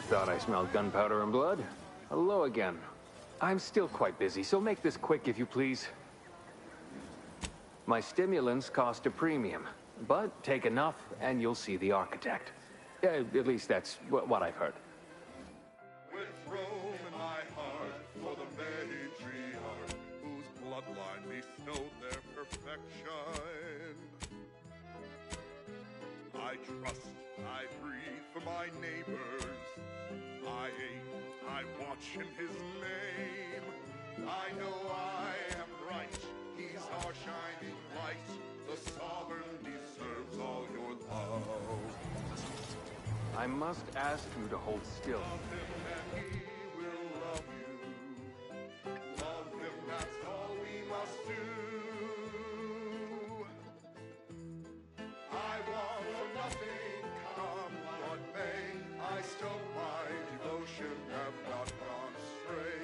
Thought I smelled gunpowder and blood? Hello again. I'm still quite busy, so make this quick if you please. My stimulants cost a premium, but take enough and you'll see the architect. At least that's what I've heard. With Rome in my heart, for the matriarch, whose bloodline bestowed their perfection. I trust, I breathe for my neighbors. I aim, I watch in his name. I know I am right, he's our shining light. The sovereign deserves all your love. I must ask you to hold still. Love him and he will love you. Love him, that's all we must do. I want for nothing, come what may. I stoke my devotion, have not gone astray.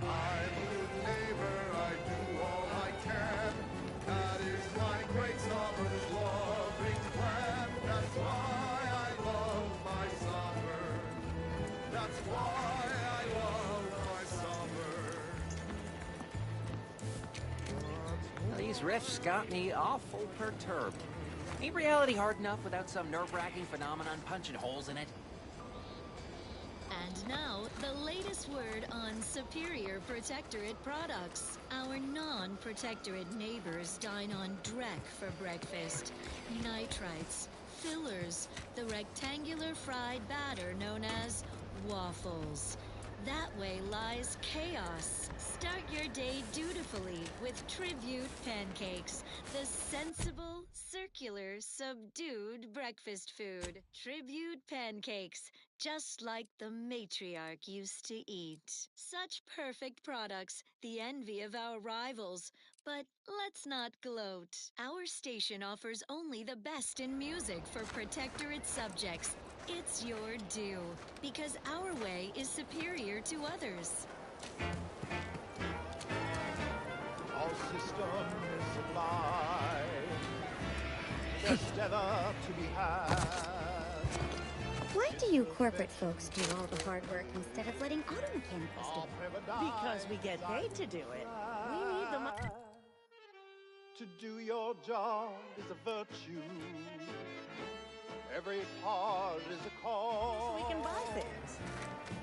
I'm a good neighbor, I do all I can. That is my great sovereign's loving plan. That's why I love my sovereign. That's why I love my sovereign. These riffs got me awful perturbed. Ain't reality hard enough without some nerve-wracking phenomenon punching holes in it? And now, the latest word on Superior Protectorate products. Our non-Protectorate neighbors dine on Drek for breakfast. Nitrites, fillers, the rectangular fried batter known as waffles. That way lies chaos. Start your day dutifully with Tribute Pancakes, the sensible, circular, subdued breakfast food. Tribute Pancakes, just like the matriarch used to eat. Such perfect products, the envy of our rivals. But let's not gloat. Our station offers only the best in music for Protectorate subjects. It's your due, because our way is superior to others. Our system is sublime, best ever to be had. Why do you corporate folks do all the hard work instead of letting auto mechanicals do it? Because we get paid to do it. We need the money. To do your job is a virtue. Every part is a cause. We can buy things.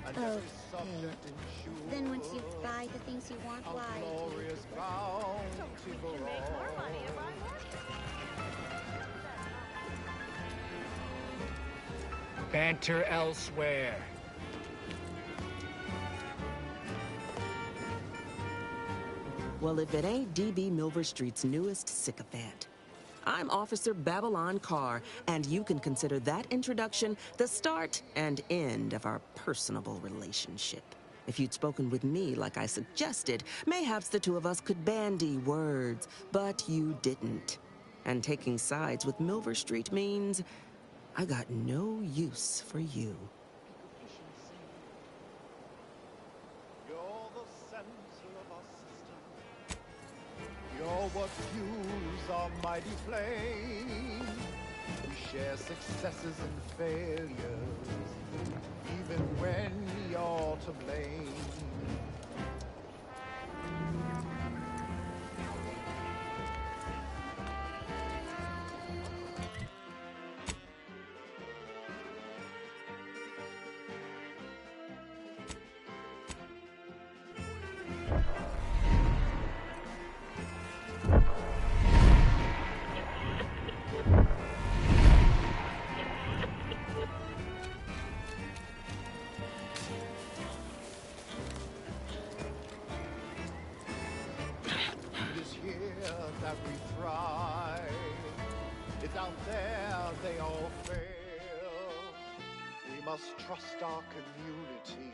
And Okay. every subject ensures Then once you buy the things you want, a why do you glorious keep working? So we bounty can make more money if I work. Banter elsewhere. Well, if it ain't DB Milver Street's newest sycophant. I'm Officer Babylon Carr, and you can consider that introduction the start and end of our personable relationship. If you'd spoken with me like I suggested, mayhaps the two of us could bandy words, but you didn't. And taking sides with Milver Street means I got no use for you. You're the center of our system. You're what fuels our mighty flame. We share successes and failures, even when you're to blame. It is here that we thrive. It's out there they all fail. We must trust our community.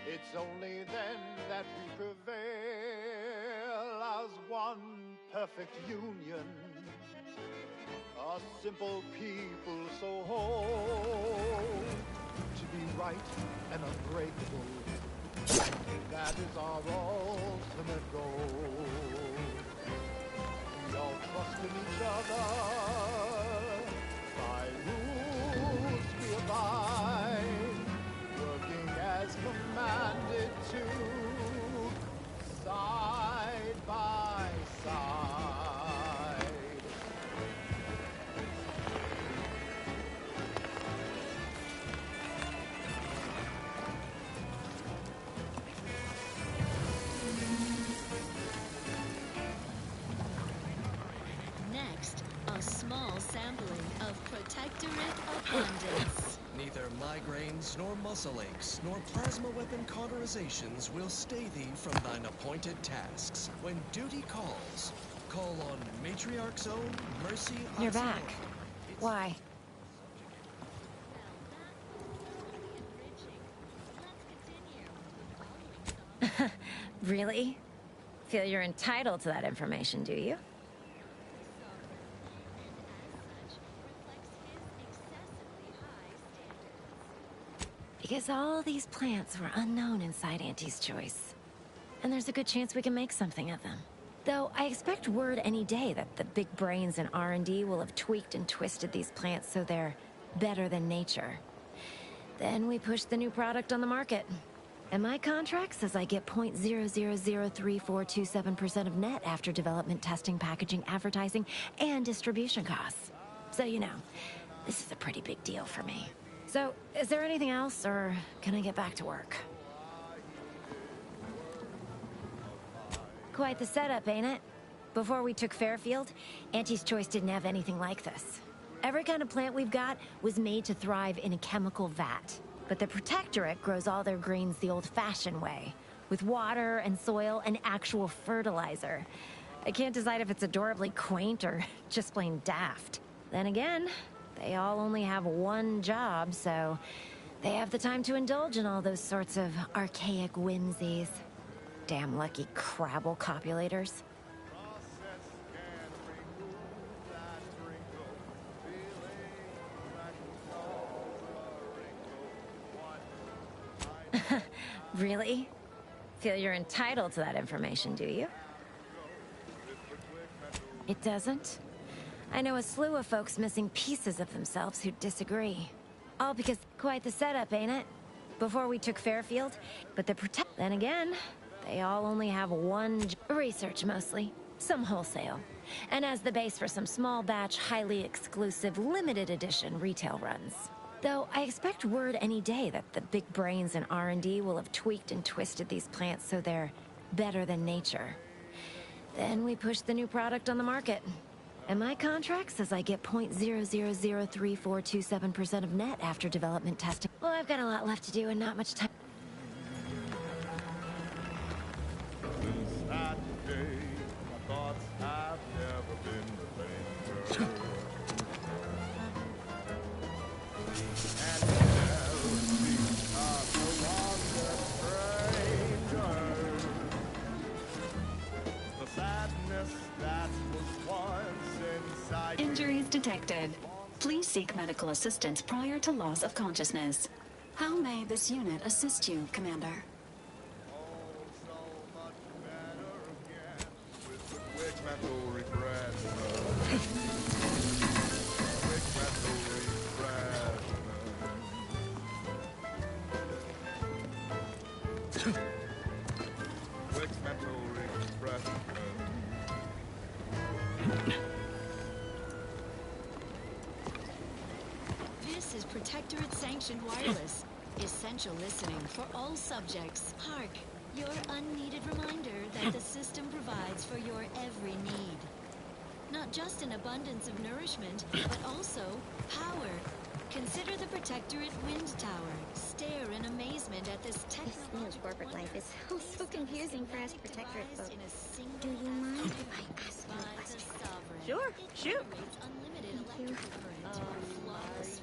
It's only then that we prevail as one perfect union. A simple people so whole. To be right and unbreakable. That is our ultimate goal. We all trust in each other. By rules we abide. Protectorate Abundance. Neither migraines, nor muscle aches, nor plasma weapon cauterizations will stay thee from thine appointed tasks. When duty calls, call on Matriarch's own Mercy. You're back. Why? Really? Feel you're entitled to that information, do you? Because all these plants were unknown inside Auntie's choice. And there's a good chance we can make something of them. Though I expect word any day that the big brains in R&D will have tweaked and twisted these plants so they're better than nature. Then we push the new product on the market. And my contract says I get 0.003427% of net after development, testing, packaging, advertising, and distribution costs. So you know, this is a pretty big deal for me. So, is there anything else, or can I get back to work? Quite the setup, ain't it? Before we took Fairfield, Auntie's Choice didn't have anything like this. Every kind of plant we've got was made to thrive in a chemical vat. But the Protectorate grows all their greens the old-fashioned way, with water and soil and actual fertilizer. I can't decide if it's adorably quaint or just plain daft. Then again, they all only have one job, so they have the time to indulge in all those sorts of archaic whimsies. Damn lucky Crabble copulators. Really? Feel you're entitled to that information, do you? It doesn't? I know a slew of folks missing pieces of themselves who disagree. All because quite the setup, ain't it? Before we took Fairfield, but then again, they all only have one research mostly, some wholesale, and as the base for some small batch, highly exclusive, limited edition retail runs. Though I expect word any day that the big brains in R&D will have tweaked and twisted these plants so they're better than nature. Then we push the new product on the market. And my contract says I get 0.003427% of net after development testing. Well, I've got a lot left to do and not much time. Since that day, my thoughts have never been the same. And never cease as a wandered stranger. The sadness that was once inside. Injuries detected. Please seek medical assistance prior to loss of consciousness. How may this unit assist you, Commander? Quick mental refreshment. Quick mental refreshment. Quick mental refreshment. This is Protectorate Sanctioned Wireless. Essential listening for all subjects. Hark, your unneeded reminder that the system provides for your every need. Not just an abundance of nourishment, but also power. Consider the Protectorate Wind Tower. Stare in amazement at this technological This new corporate life is so confusing for us Protectorate folks. Do you mind if I ask you a question? Sure, shoot. Thank you.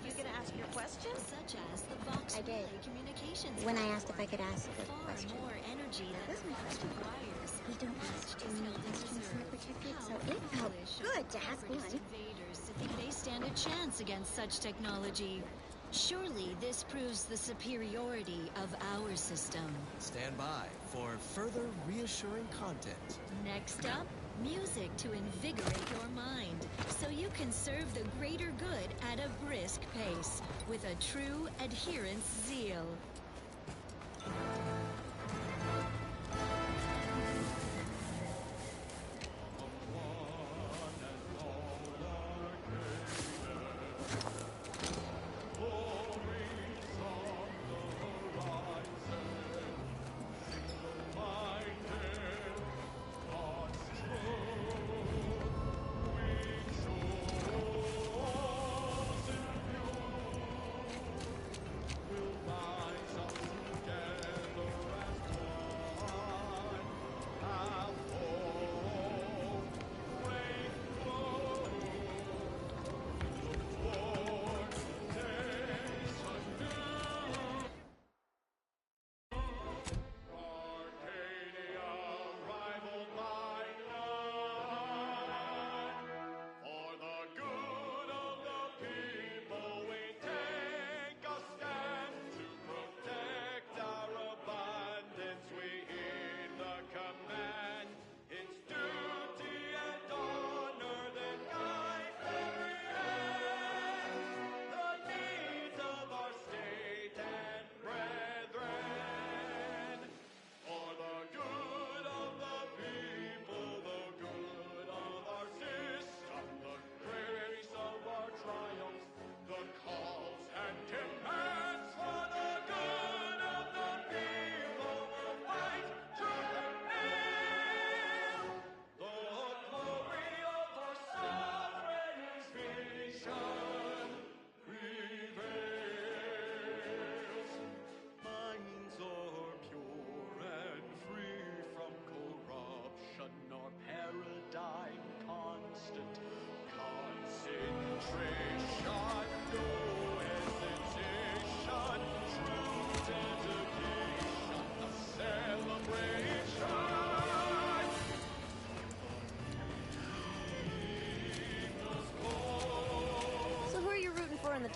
You gonna ask your question? Such as the Vox I did. Communications When I asked if I could ask a question. more energy That was my question. requires. We don't ask too many questions in the Protectorate, so it felt good to ask one. Invaders to think they stand a chance against such technology. Surely this proves the superiority of our system. Stand by for further reassuring content. Next up, music to invigorate your mind, so you can serve the greater good at a brisk pace, with a true adherence zeal.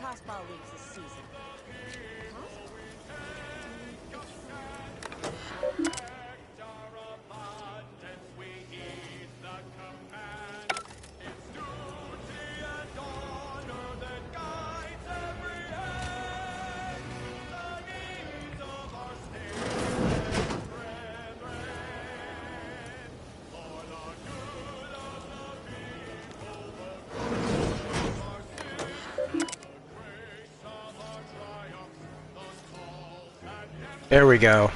tossball leagues this season. There we go.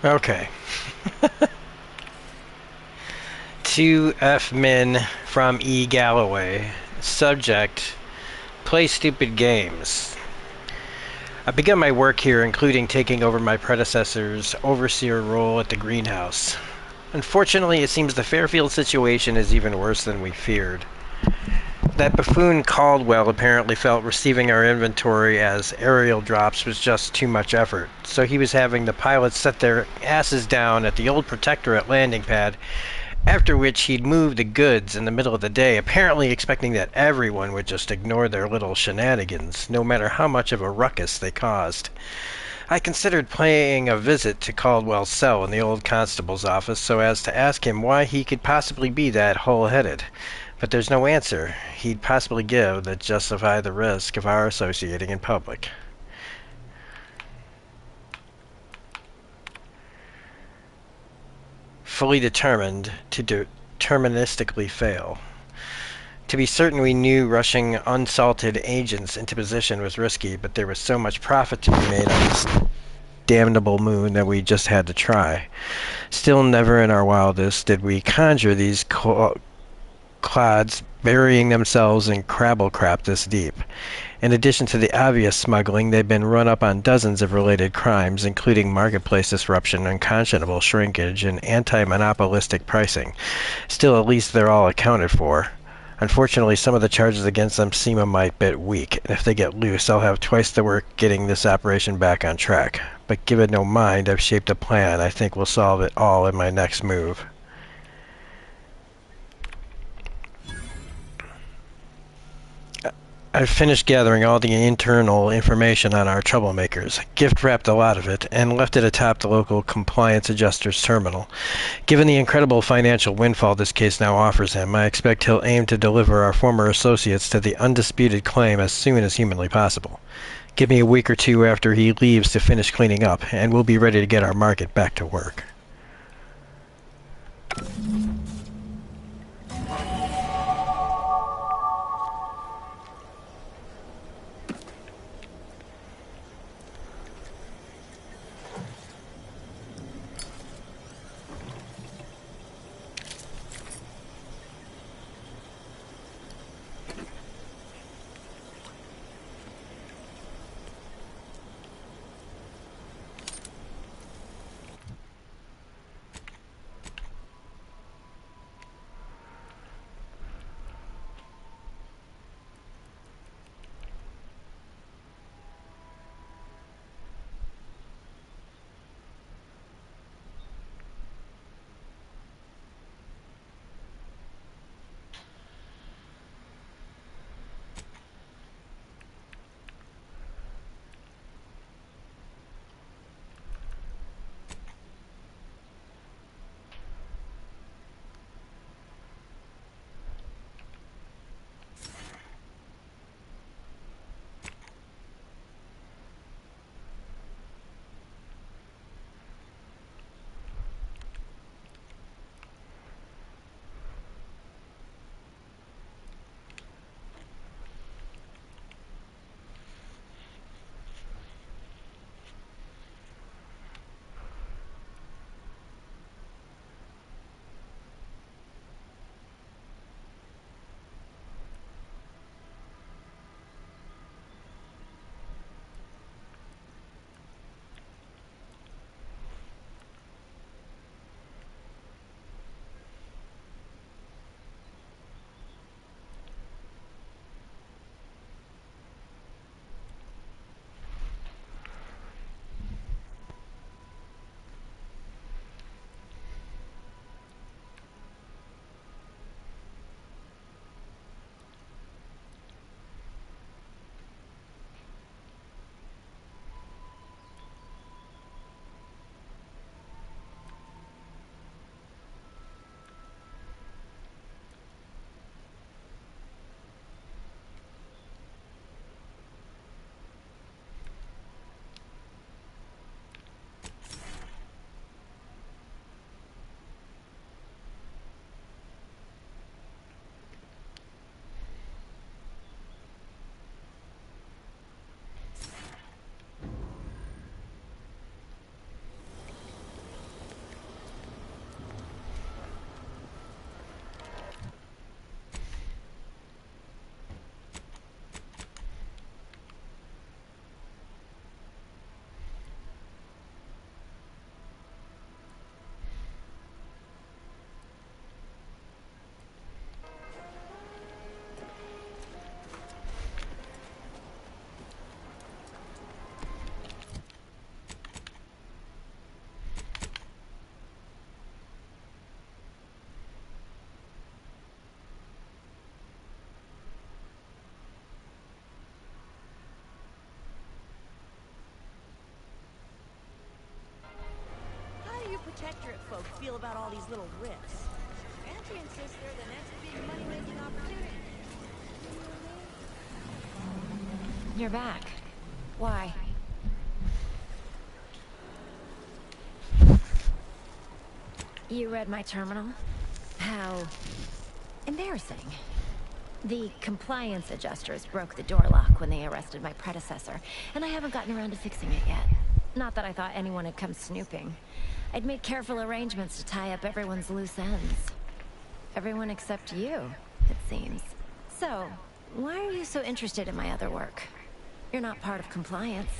Okay. 2F men from E. Galloway. Subject: play stupid games. I've begun my work here, including taking over my predecessor's overseer role at the greenhouse. Unfortunately, it seems the Fairfield situation is even worse than we feared. That buffoon Caldwell apparently felt receiving our inventory as aerial drops was just too much effort, so he was having the pilots set their asses down at the old Protectorate landing pad, after which he'd move the goods in the middle of the day, apparently expecting that everyone would just ignore their little shenanigans, no matter how much of a ruckus they caused. I considered paying a visit to Caldwell's cell in the old constable's office so as to ask him why he could possibly be that whole-headed. But there's no answer he'd possibly give that justify the risk of our associating in public. Fully determined to deterministically fail. To be certain, we knew rushing unsalted agents into position was risky, but there was so much profit to be made on this damnable moon that we just had to try. Still, never in our wildest did we conjure these clods burying themselves in crabble crap this deep. In addition to the obvious smuggling, they've been run up on dozens of related crimes, including marketplace disruption, unconscionable shrinkage, and anti-monopolistic pricing. Still, at least they're all accounted for. Unfortunately, some of the charges against them seem a mite bit weak, and if they get loose, I'll have twice the work getting this operation back on track. But give it no mind, I've shaped a plan I think will solve it all in my next move. I've finished gathering all the internal information on our troublemakers, gift-wrapped a lot of it, and left it atop the local compliance adjuster's terminal. Given the incredible financial windfall this case now offers him, I expect he'll aim to deliver our former associates to the undisputed claim as soon as humanly possible. Give me a week or two after he leaves to finish cleaning up, and we'll be ready to get our market back to work. Protectorate folk feel about all these little rifts. Auntie insists they're the next big money-making opportunity. You're back. Why? You read my terminal? How embarrassing. The compliance adjusters broke the door lock when they arrested my predecessor, and I haven't gotten around to fixing it yet. Not that I thought anyone had come snooping. I'd made careful arrangements to tie up everyone's loose ends. Everyone except you, it seems. So, why are you so interested in my other work? You're not part of compliance.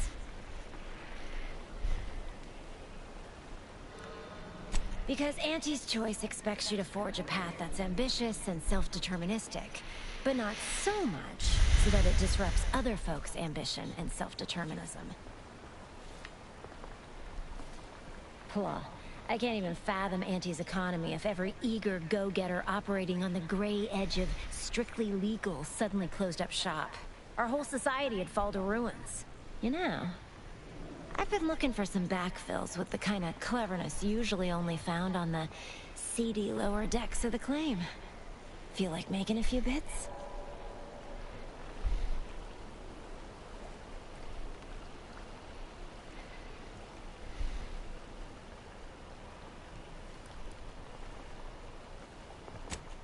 Because Auntie's choice expects you to forge a path that's ambitious and self-deterministic, but not so much so that it disrupts other folks' ambition and self-determinism. Plah. I can't even fathom Auntie's economy if every eager go-getter operating on the gray edge of strictly legal suddenly closed up shop. Our whole society would fall to ruins. You know, I've been looking for some backfills with the kind of cleverness usually only found on the seedy lower decks of the claim. Feel like making a few bits?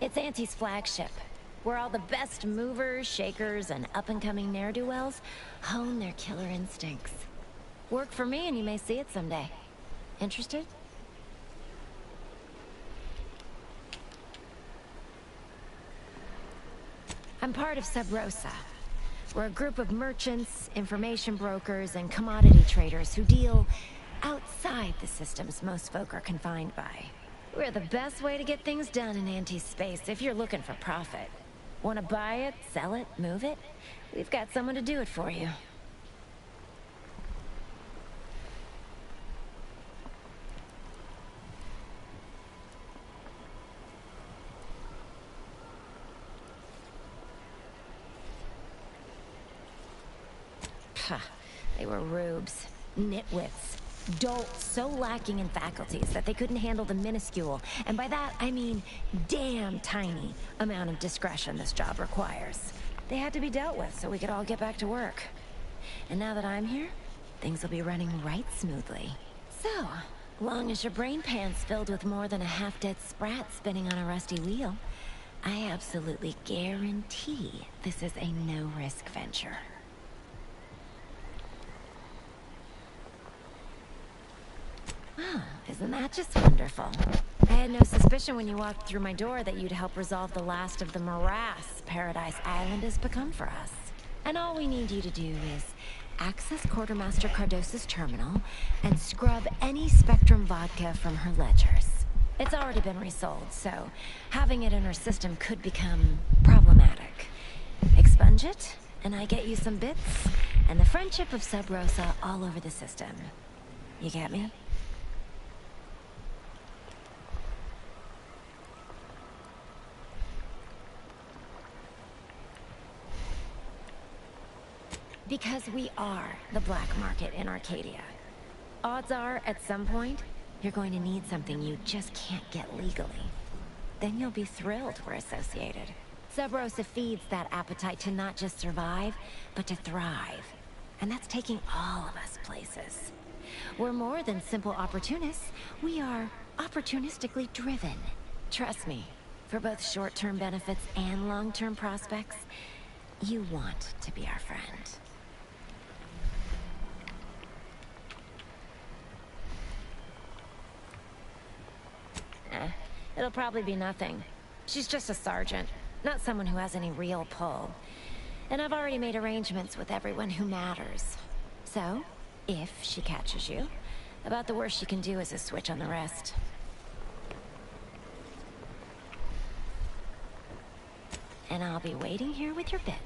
It's Auntie's flagship, where all the best movers, shakers, and up-and-coming ne'er-do-wells hone their killer instincts. Work for me and you may see it someday. Interested? I'm part of Sub Rosa. We're a group of merchants, information brokers, and commodity traders who deal outside the systems most folk are confined by. We're the best way to get things done in anti-space if you're looking for profit. Want to buy it, sell it, move it? We've got someone to do it for you. They were rubes, nitwits, dolts so lacking in faculties that they couldn't handle the minuscule, and by that I mean damn tiny, amount of discretion this job requires. They had to be dealt with so we could all get back to work. And now that I'm here, things will be running right smoothly. So, long as your brain pan's filled with more than a half-dead sprat spinning on a rusty wheel, I absolutely guarantee this is a no-risk venture. Oh, isn't that just wonderful? I had no suspicion when you walked through my door that you'd help resolve the last of the morass Paradise Island has become for us. And all we need you to do is access Quartermaster Cardosa's terminal and scrub any Spectrum vodka from her ledgers. It's already been resold, so having it in her system could become problematic. Expunge it, and I get you some bits, and the friendship of Sub Rosa all over the system. You get me? Because we are the black market in Arcadia. Odds are, at some point, you're going to need something you just can't get legally. Then you'll be thrilled we're associated. Sub Rosa feeds that appetite to not just survive, but to thrive. And that's taking all of us places. We're more than simple opportunists. We are opportunistically driven. Trust me, for both short-term benefits and long-term prospects, you want to be our friend. It'll probably be nothing. She's just a sergeant, not someone who has any real pull. And I've already made arrangements with everyone who matters. So, if she catches you, about the worst she can do is a switch on the rest. And I'll be waiting here with your bits.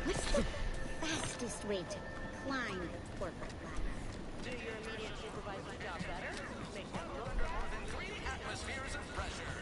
What's the fastest way to climb the corporate ladder? do your immediate supervisor's job better. Make them look bad. 3 atmospheres of pressure.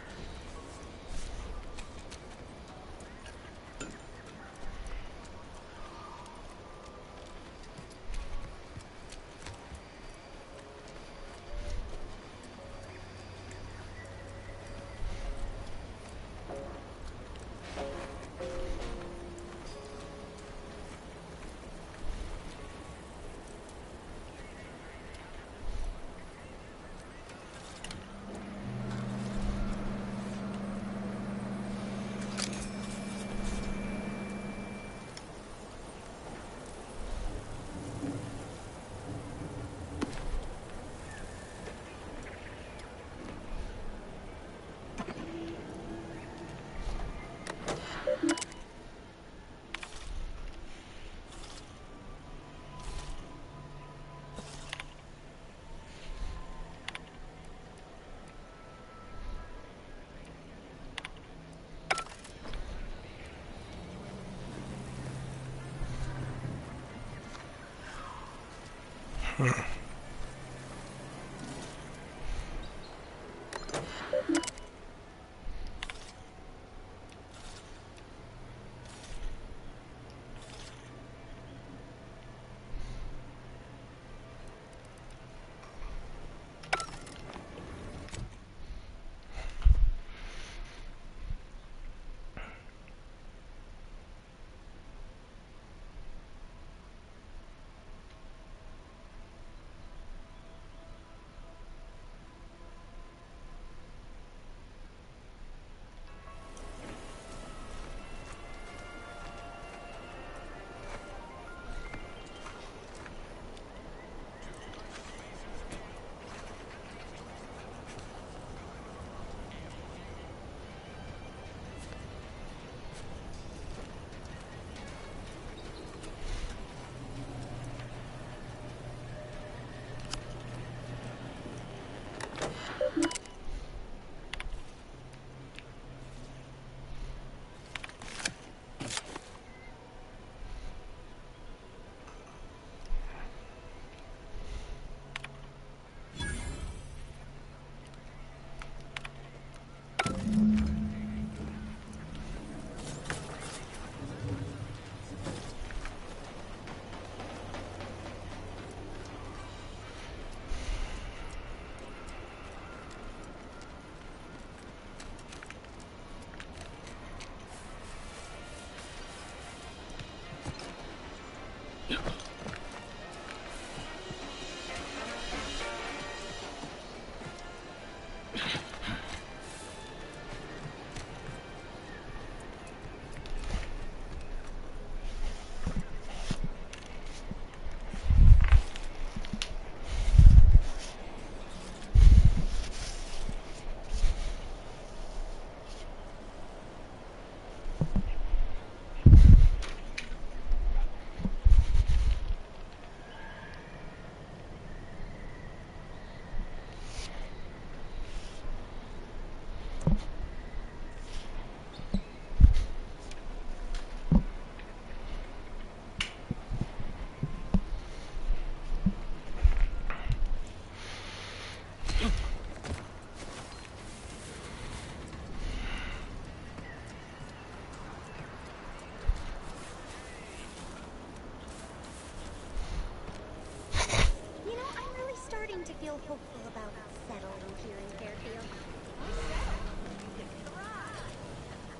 To feel hopeful about settling here in Fairfield.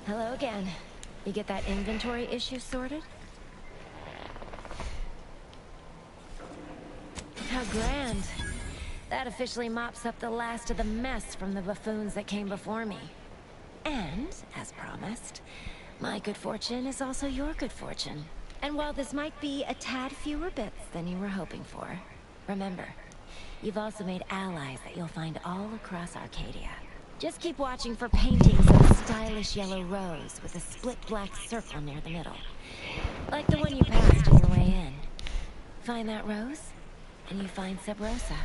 Hello again. You get that inventory issue sorted? How grand. That officially mops up the last of the mess from the buffoons that came before me. And, as promised, my good fortune is also your good fortune. And while this might be a tad fewer bits than you were hoping for, remember, you've also made allies that you'll find all across Arcadia. Just keep watching for paintings of a stylish yellow rose with a split black circle near the middle. Like the one you passed on your way in. Find that rose, and you find Sub Rosa.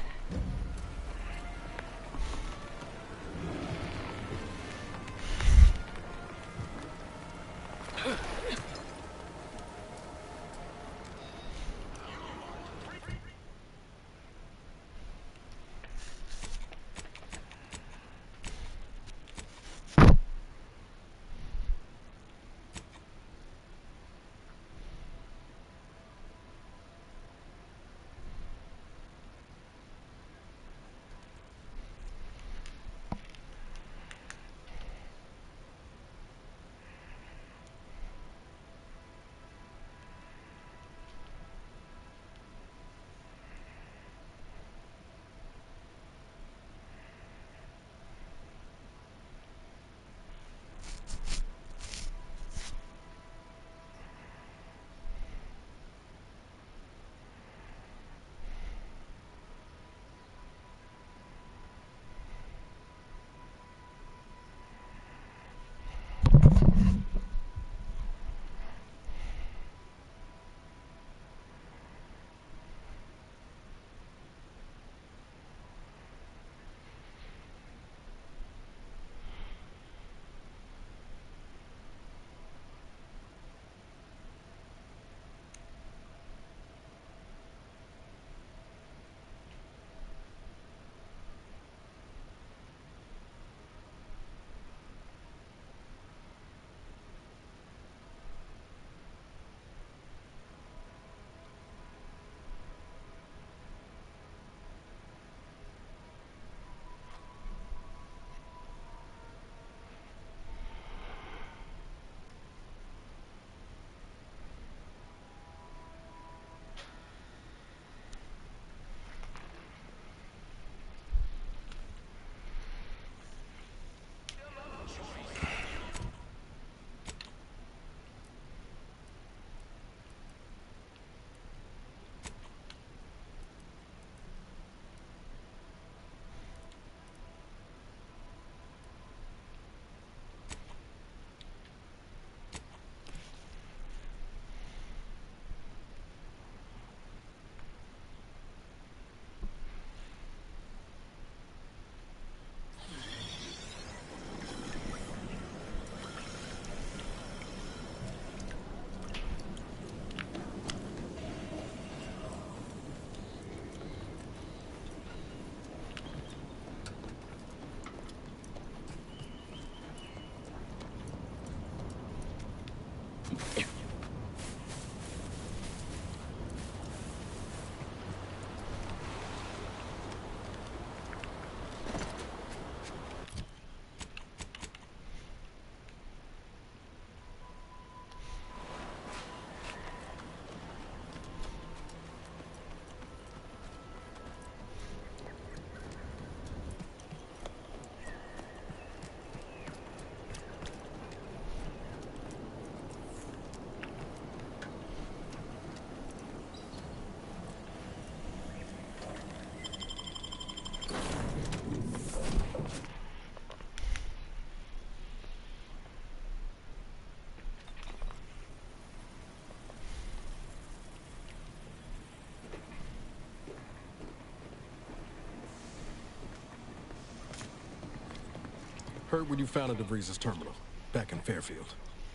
Heard what you found at DeVries' terminal, back in Fairfield.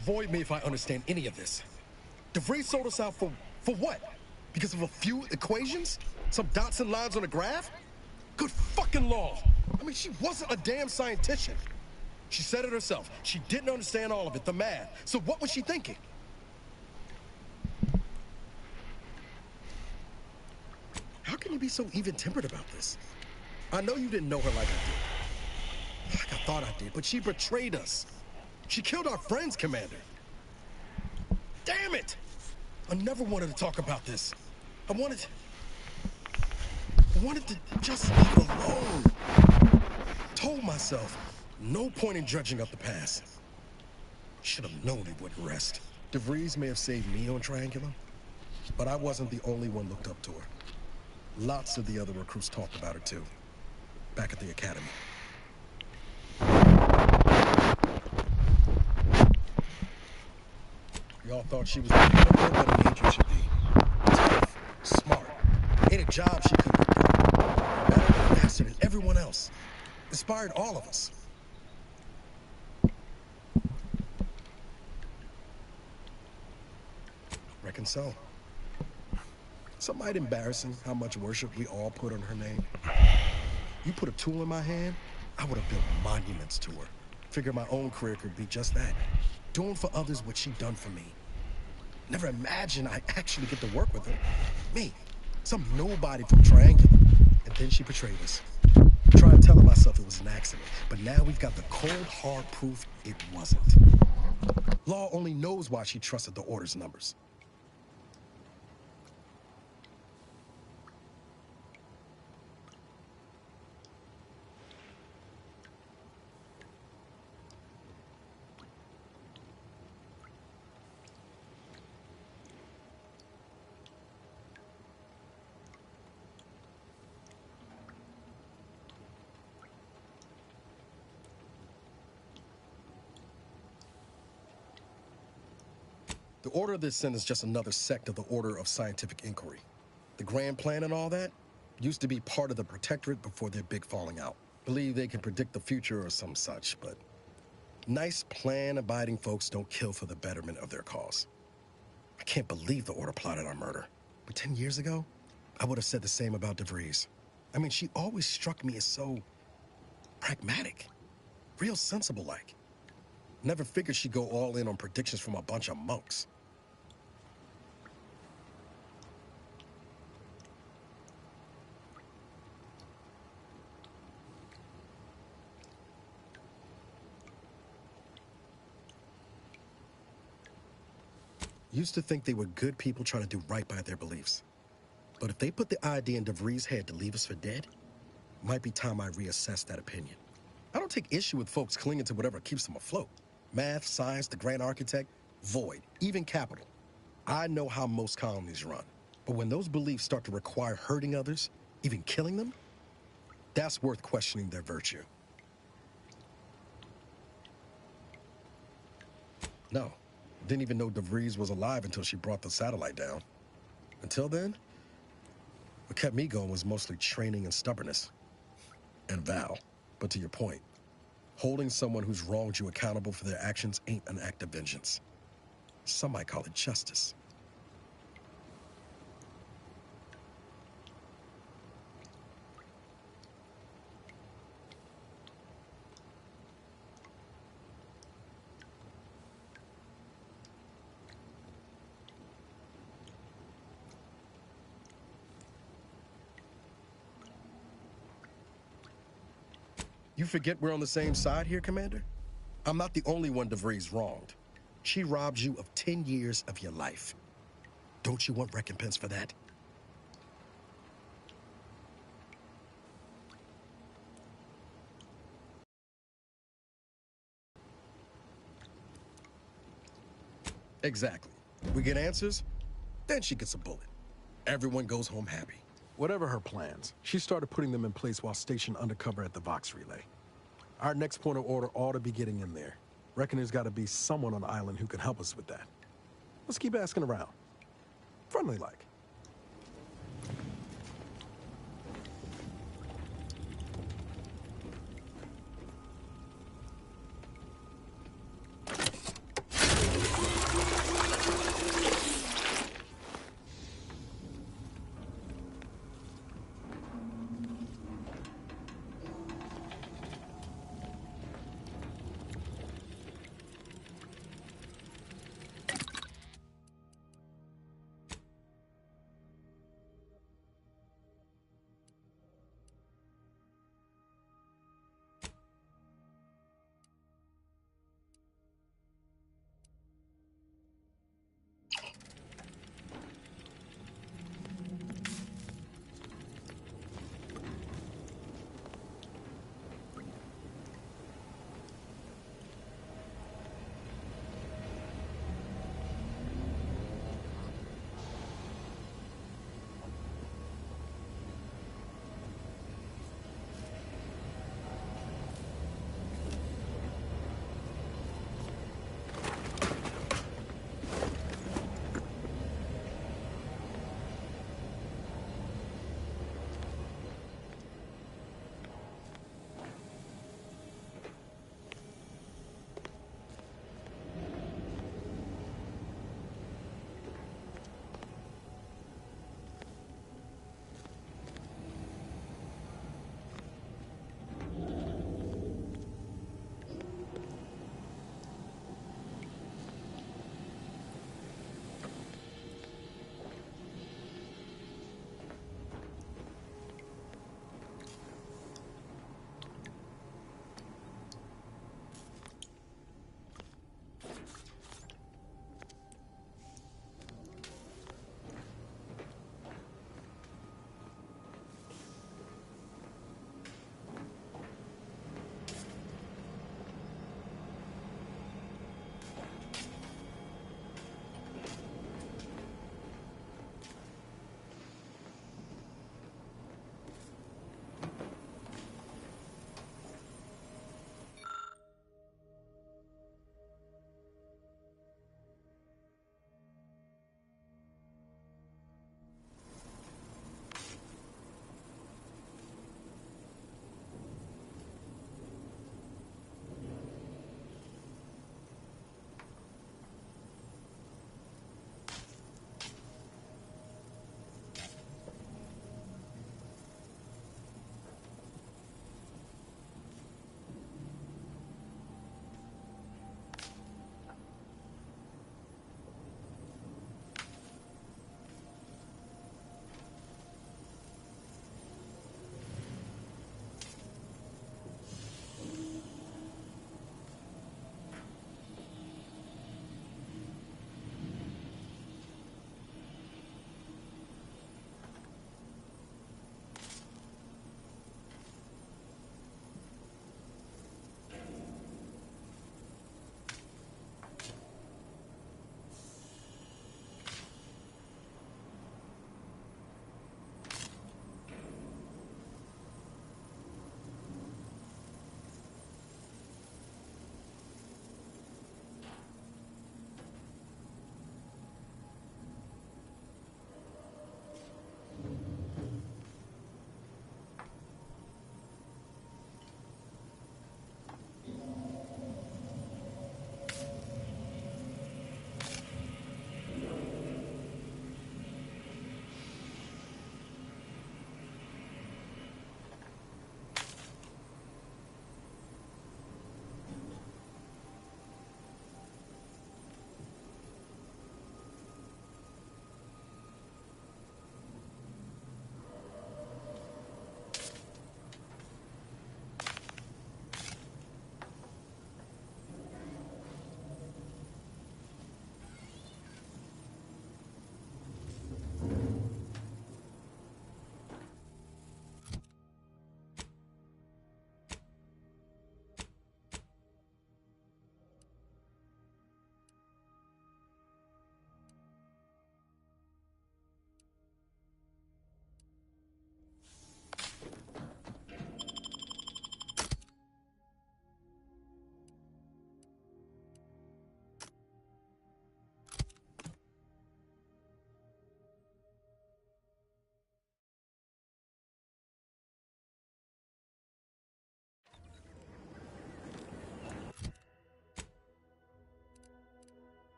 Void me if I understand any of this. DeVries sold us out for what? Because of a few equations? Some dots and lines on a graph? Good fucking law. I mean, she wasn't a damn scientician. She said it herself. She didn't understand all of it, the math. So what was she thinking? How can you be so even-tempered about this? I know you didn't know her like I did. Like I thought I did, but she betrayed us. She killed our friends, Commander. Damn it! I never wanted to talk about this. I wanted to just leave it alone. Told myself, no point in dredging up the past. Should have known it wouldn't rest. DeVries may have saved me on Triangulum, but I wasn't the only one looked up to her. Lots of the other recruits talked about her too, back at the academy. Y'all thought she was the what an agent should be. Tough, smart, ain't a job she couldn't get done. Better and faster than everyone else. Inspired all of us. Reckon so. Some might embarrassing how much worship we all put on her name. You put a tool in my hand, I would have built monuments to her. Figure my own career could be just that. Doing for others what she done for me. Never imagined I'd actually get to work with her. Me, some nobody from Triangulum. And then she betrayed us. Tried telling myself it was an accident, but now we've got the cold, hard proof it wasn't. Law only knows why she trusted the Order's numbers. The Order of the Ascent is just another sect of the Order of Scientific Inquiry. The Grand Plan and all that used to be part of the Protectorate before their big falling out. Believe they can predict the future or some such, but nice plan-abiding folks don't kill for the betterment of their cause. I can't believe the Order plotted our murder. But 10 years ago, I would have said the same about DeVries. I mean, she always struck me as so pragmatic, real sensible-like. Never figured she'd go all in on predictions from a bunch of monks. Used to think they were good people trying to do right by their beliefs. But if they put the idea in DeVries' head to leave us for dead, might be time I reassess that opinion. I don't take issue with folks clinging to whatever keeps them afloat. Math, science, the grand architect, Void, even capital. I know how most colonies run. But when those beliefs start to require hurting others, even killing them, that's worth questioning their virtue. No, didn't even know DeVries was alive until she brought the satellite down. Until then, what kept me going was mostly training and stubbornness. And Val. But to your point, holding someone who's wronged you accountable for their actions ain't an act of vengeance. Some might call it justice. You forget we're on the same side here, Commander? I'm not the only one DeVries wronged. She robbed you of 10 years of your life. Don't you want recompense for that? Exactly. We get answers, then she gets a bullet. Everyone goes home happy. Whatever her plans, she started putting them in place while stationed undercover at the Vox Relay. Our next point of order ought to be getting in there. Reckon there's got to be someone on the island who can help us with that. Let's keep asking around. Friendly like.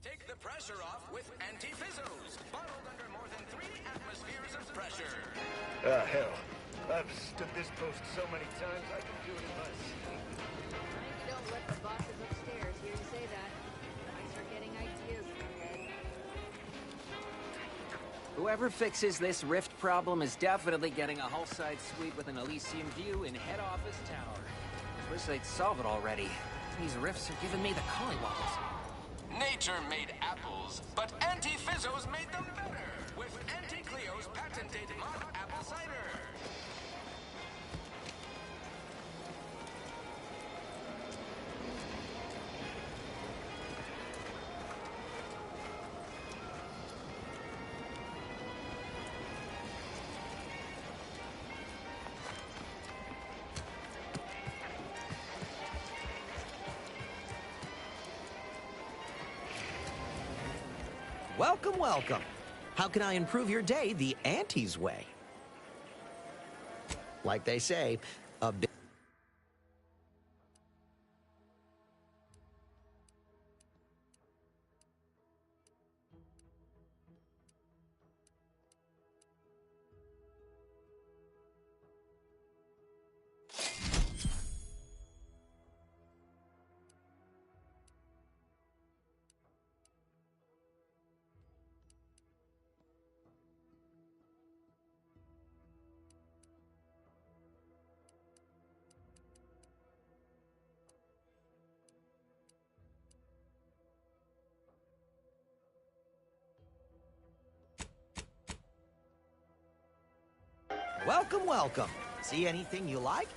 Take the pressure off with Anti-Fizzos, bottled under more than 3 atmospheres of pressure. Ah, hell. I've stood this post so many times, I can do it in my sleep. Don't let the bosses upstairs hear you say that. I start getting ideas in my head. Whoever fixes this rift problem is definitely getting a hull-side suite with an Elysium view in head office tower. Wish they'd solve it already. These rifts are giving me the collywobbles. Nature made apples, but Anti-Fizzos made them better with Anti-Cleo's patented mod apple cider. Welcome, welcome. How can I improve your day the Auntie's way? Like they say, a bit. Welcome, welcome. See anything you like?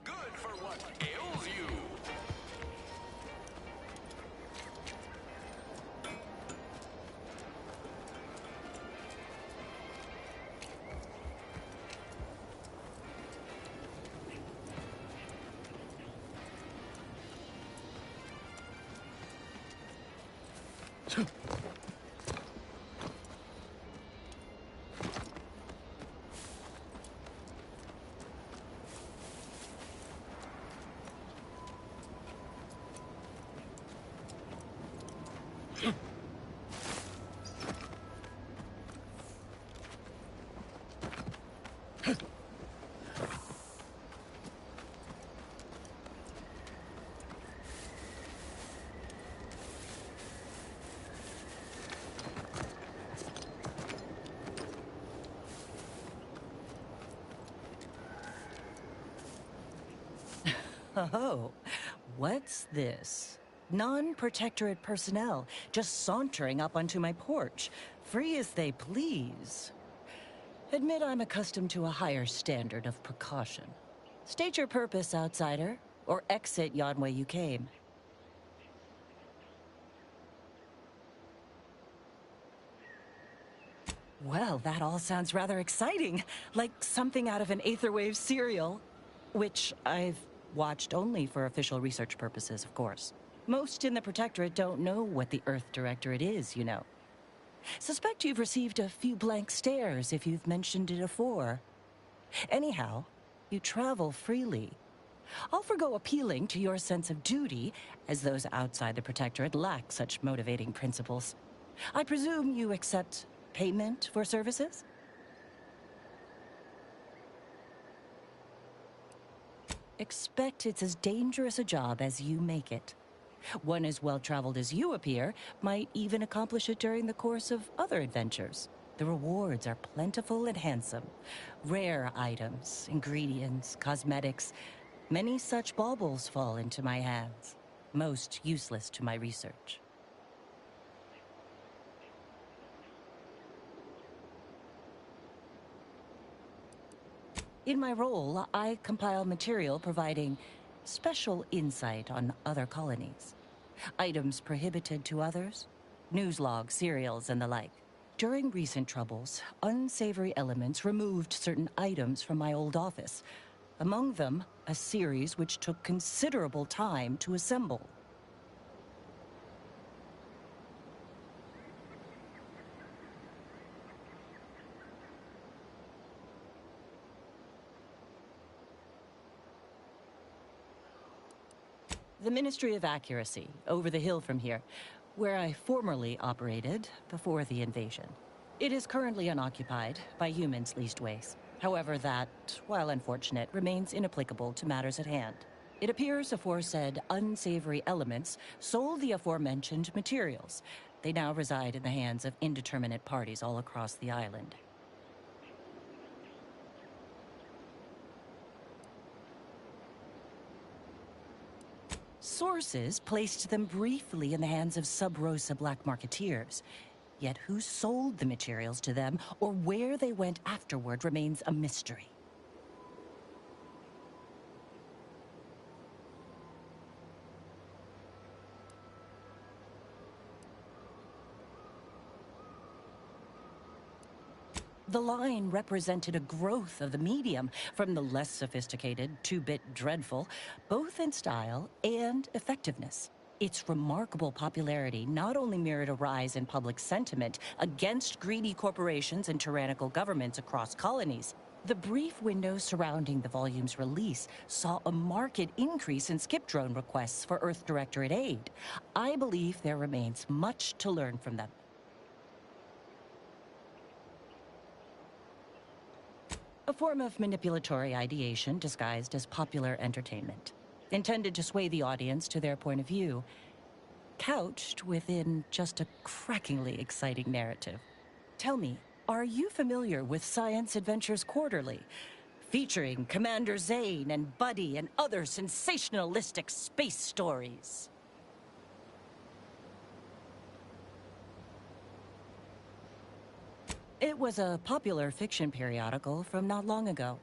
Good for what ails you. Oh, what's this? Non-protectorate personnel just sauntering up onto my porch, free as they please. Admit I'm accustomed to a higher standard of precaution. State your purpose, outsider, or exit yon way you came. Well, that all sounds rather exciting, like something out of an Aetherwave serial, which I've watched only for official research purposes, of course. Most in the Protectorate don't know what the Earth Directorate is, you know. Suspect you've received a few blank stares if you've mentioned it afore. Anyhow, you travel freely. I'll forgo appealing to your sense of duty, as those outside the Protectorate lack such motivating principles. I presume you accept payment for services? Expect it's as dangerous a job as you make it. One as well-traveled as you appear might even accomplish it during the course of other adventures. The rewards are plentiful and handsome. Rare items, ingredients, cosmetics. Many such baubles fall into my hands. Most useless to my research. In my role, I compile material providing special insight on other colonies. Items prohibited to others, news logs, serials, and the like. During recent troubles, unsavory elements removed certain items from my old office. Among them, a series which took considerable time to assemble. The Ministry of Accuracy, over the hill from here, where I formerly operated before the invasion. It is currently unoccupied, by humans leastways. However, that, while unfortunate, remains inapplicable to matters at hand. It appears aforesaid unsavory elements sold the aforementioned materials. They now reside in the hands of indeterminate parties all across the island. Sources placed them briefly in the hands of Sub Rosa black marketeers. Yet who sold the materials to them or where they went afterward remains a mystery. The line represented a growth of the medium from the less sophisticated 2-bit dreadful, both in style and effectiveness. Its remarkable popularity not only mirrored a rise in public sentiment against greedy corporations and tyrannical governments across colonies. The brief window surrounding the volume's release saw a marked increase in skip drone requests for Earth Directorate aid. I believe there remains much to learn from them. A form of manipulatory ideation disguised as popular entertainment, intended to sway the audience to their point of view, couched within just a crackingly exciting narrative. Tell me, are you familiar with Science Adventures Quarterly, featuring Commander Zane and Buddy and other sensationalistic space stories? It was a popular fiction periodical from not long ago.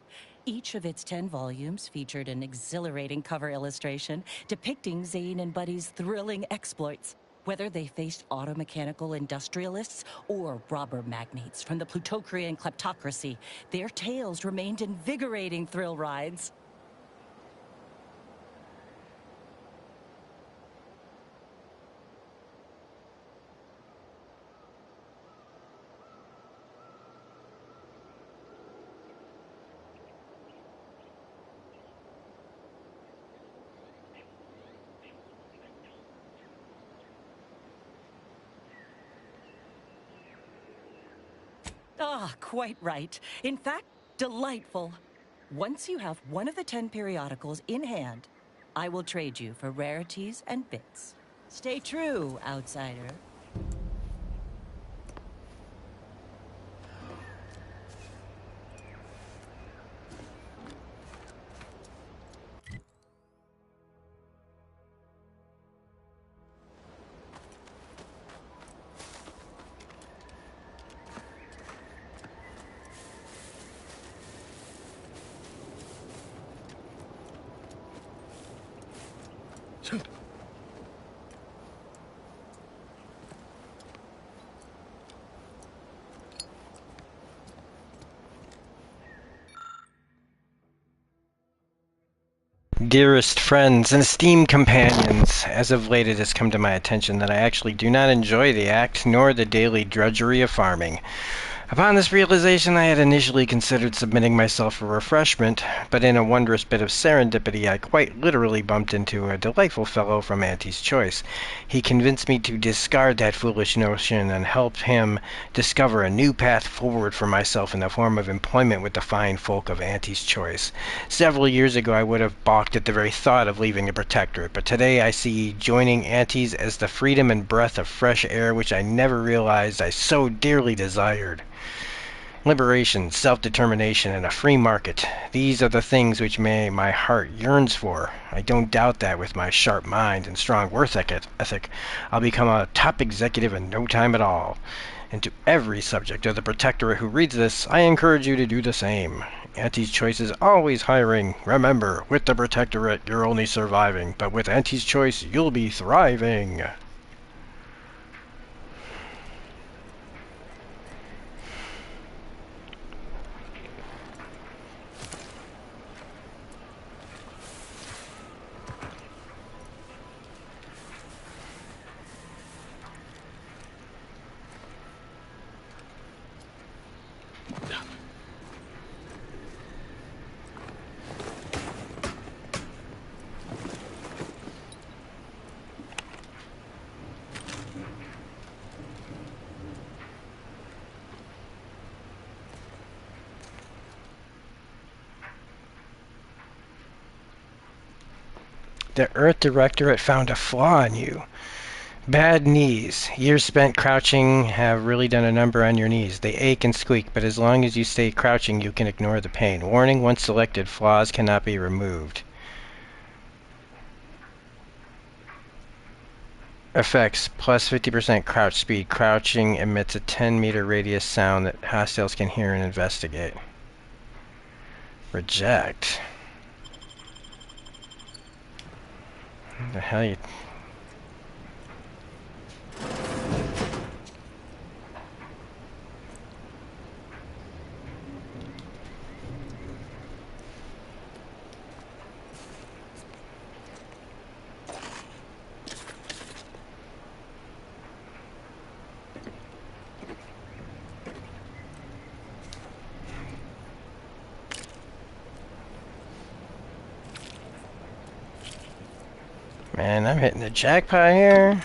Each of its 10 volumes featured an exhilarating cover illustration depicting Zane and Buddy's thrilling exploits. Whether they faced automechanical industrialists or robber magnates from the Plutocrian kleptocracy, their tales remained invigorating thrill rides. Ah, quite right. In fact, delightful. Once you have one of the 10 periodicals in hand, I will trade you for rarities and bits. Stay true, outsider. Dearest friends and esteemed companions, as of late it has come to my attention that I actually do not enjoy the act nor the daily drudgery of farming. Upon this realization, I had initially considered submitting myself for refreshment, but in a wondrous bit of serendipity, I quite literally bumped into a delightful fellow from Auntie's Choice. He convinced me to discard that foolish notion and help him discover a new path forward for myself in the form of employment with the fine folk of Auntie's Choice. Several years ago, I would have balked at the very thought of leaving the Protectorate, but today I see joining Auntie's as the freedom and breath of fresh air which I never realized I so dearly desired. Liberation, self-determination, and a free market. These are the things which my heart yearns for. I don't doubt that with my sharp mind and strong work ethic, I'll become a top executive in no time at all. And to every subject of the Protectorate who reads this, I encourage you to do the same. Auntie's Choice is always hiring. Remember, with the Protectorate, you're only surviving, but with Auntie's Choice, you'll be thriving. The Earth Directorate found a flaw in you. Bad knees. Years spent crouching have really done a number on your knees. They ache and squeak, but as long as you stay crouching, you can ignore the pain. Warning, once selected, flaws cannot be removed. Effects, plus 50% crouch speed. Crouching emits a 10-meter radius sound that hostiles can hear and investigate. Reject. What the hell you... Man, I'm hitting the jackpot here.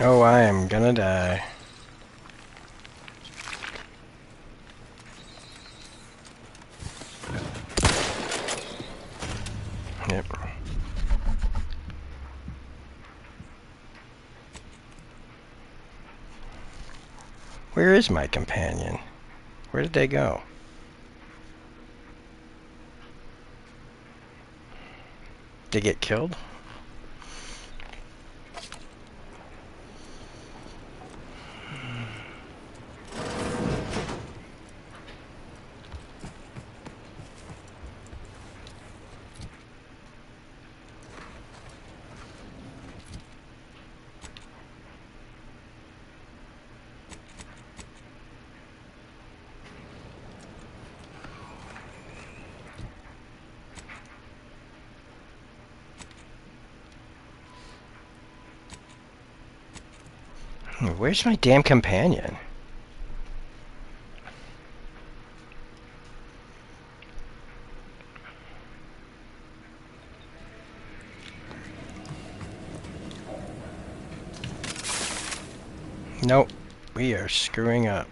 Oh, I am gonna die. Yep. Where is my companion? Where did they go? They get killed? Where's my damn companion? Nope, we are screwing up.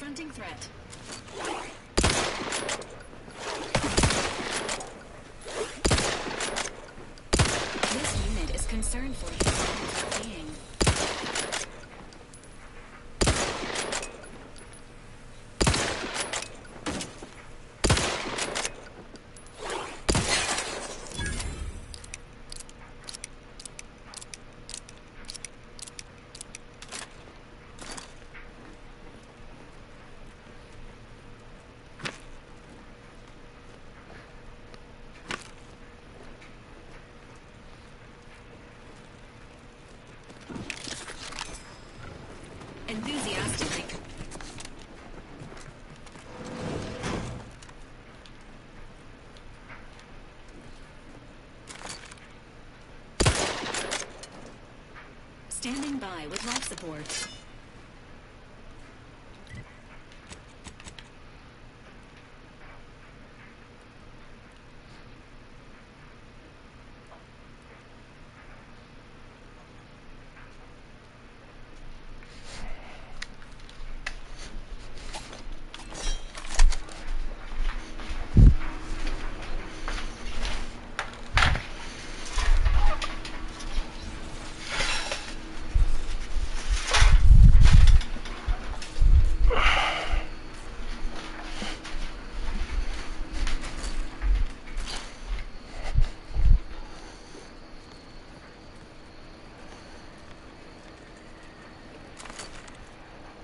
confronting threat. This unit is concerned for human well-being. Enthusiastically. Standing by with life support.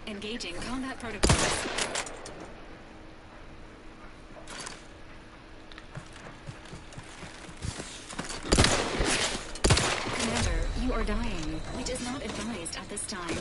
Engaging combat protocols. Commander, you are dying, which is not advised at this time.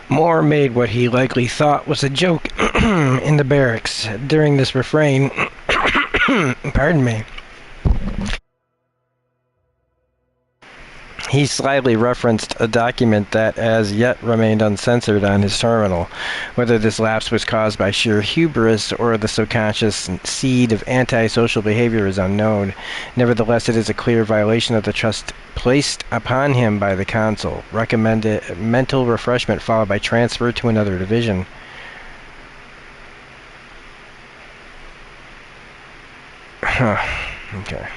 Moore made what he likely thought was a joke in the barracks. During this refrain, pardon me, he slyly referenced a document that as yet remained uncensored on his terminal. Whether this lapse was caused by sheer hubris or the subconscious seed of antisocial behavior is unknown. Nevertheless, it is a clear violation of the trust placed upon him by the Consul. Recommended mental refreshment followed by transfer to another division. Okay.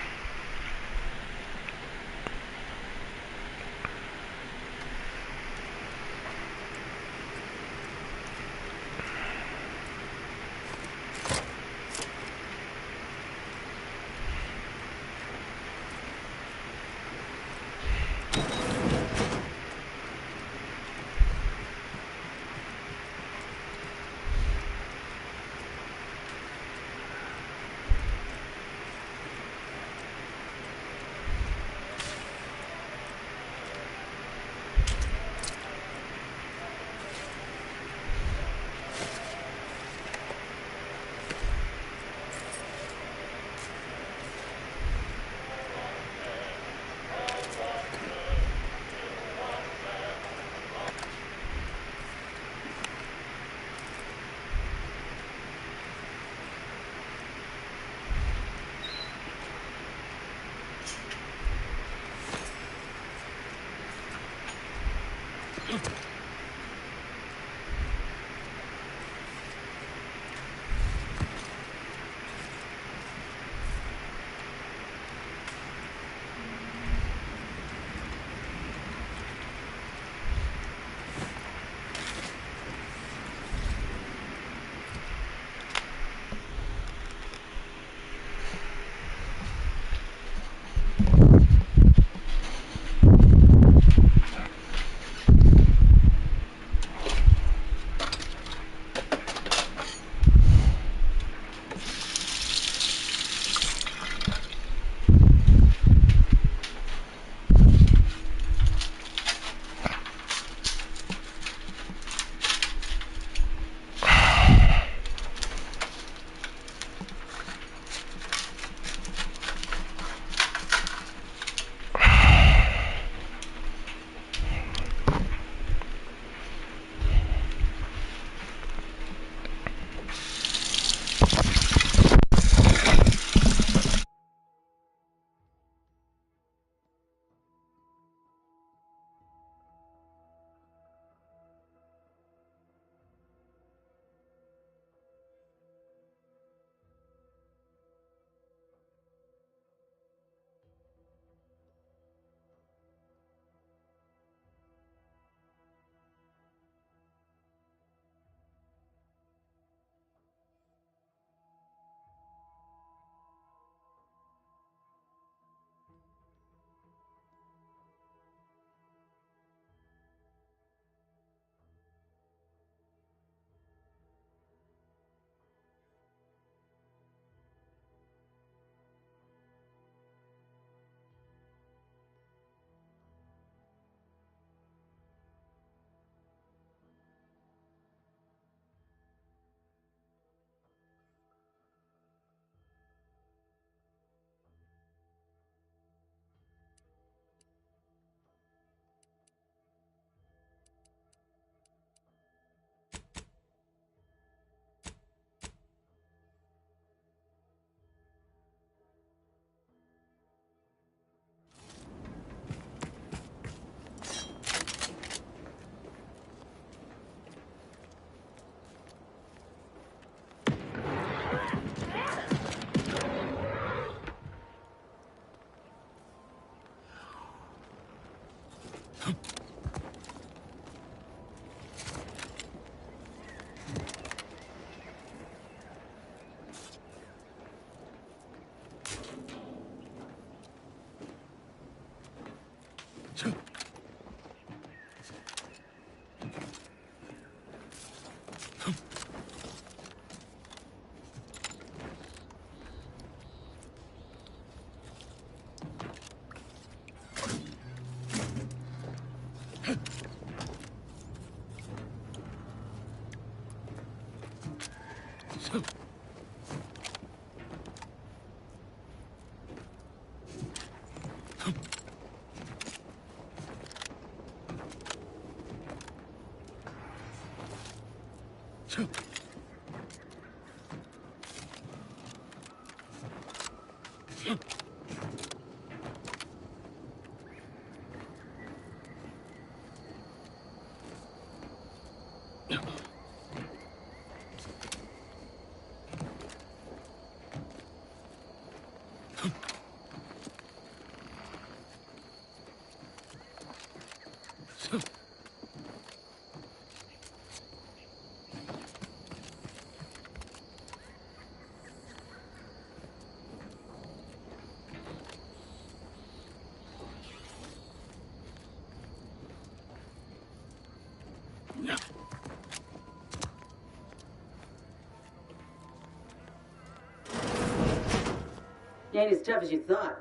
Ain't as tough as you thought.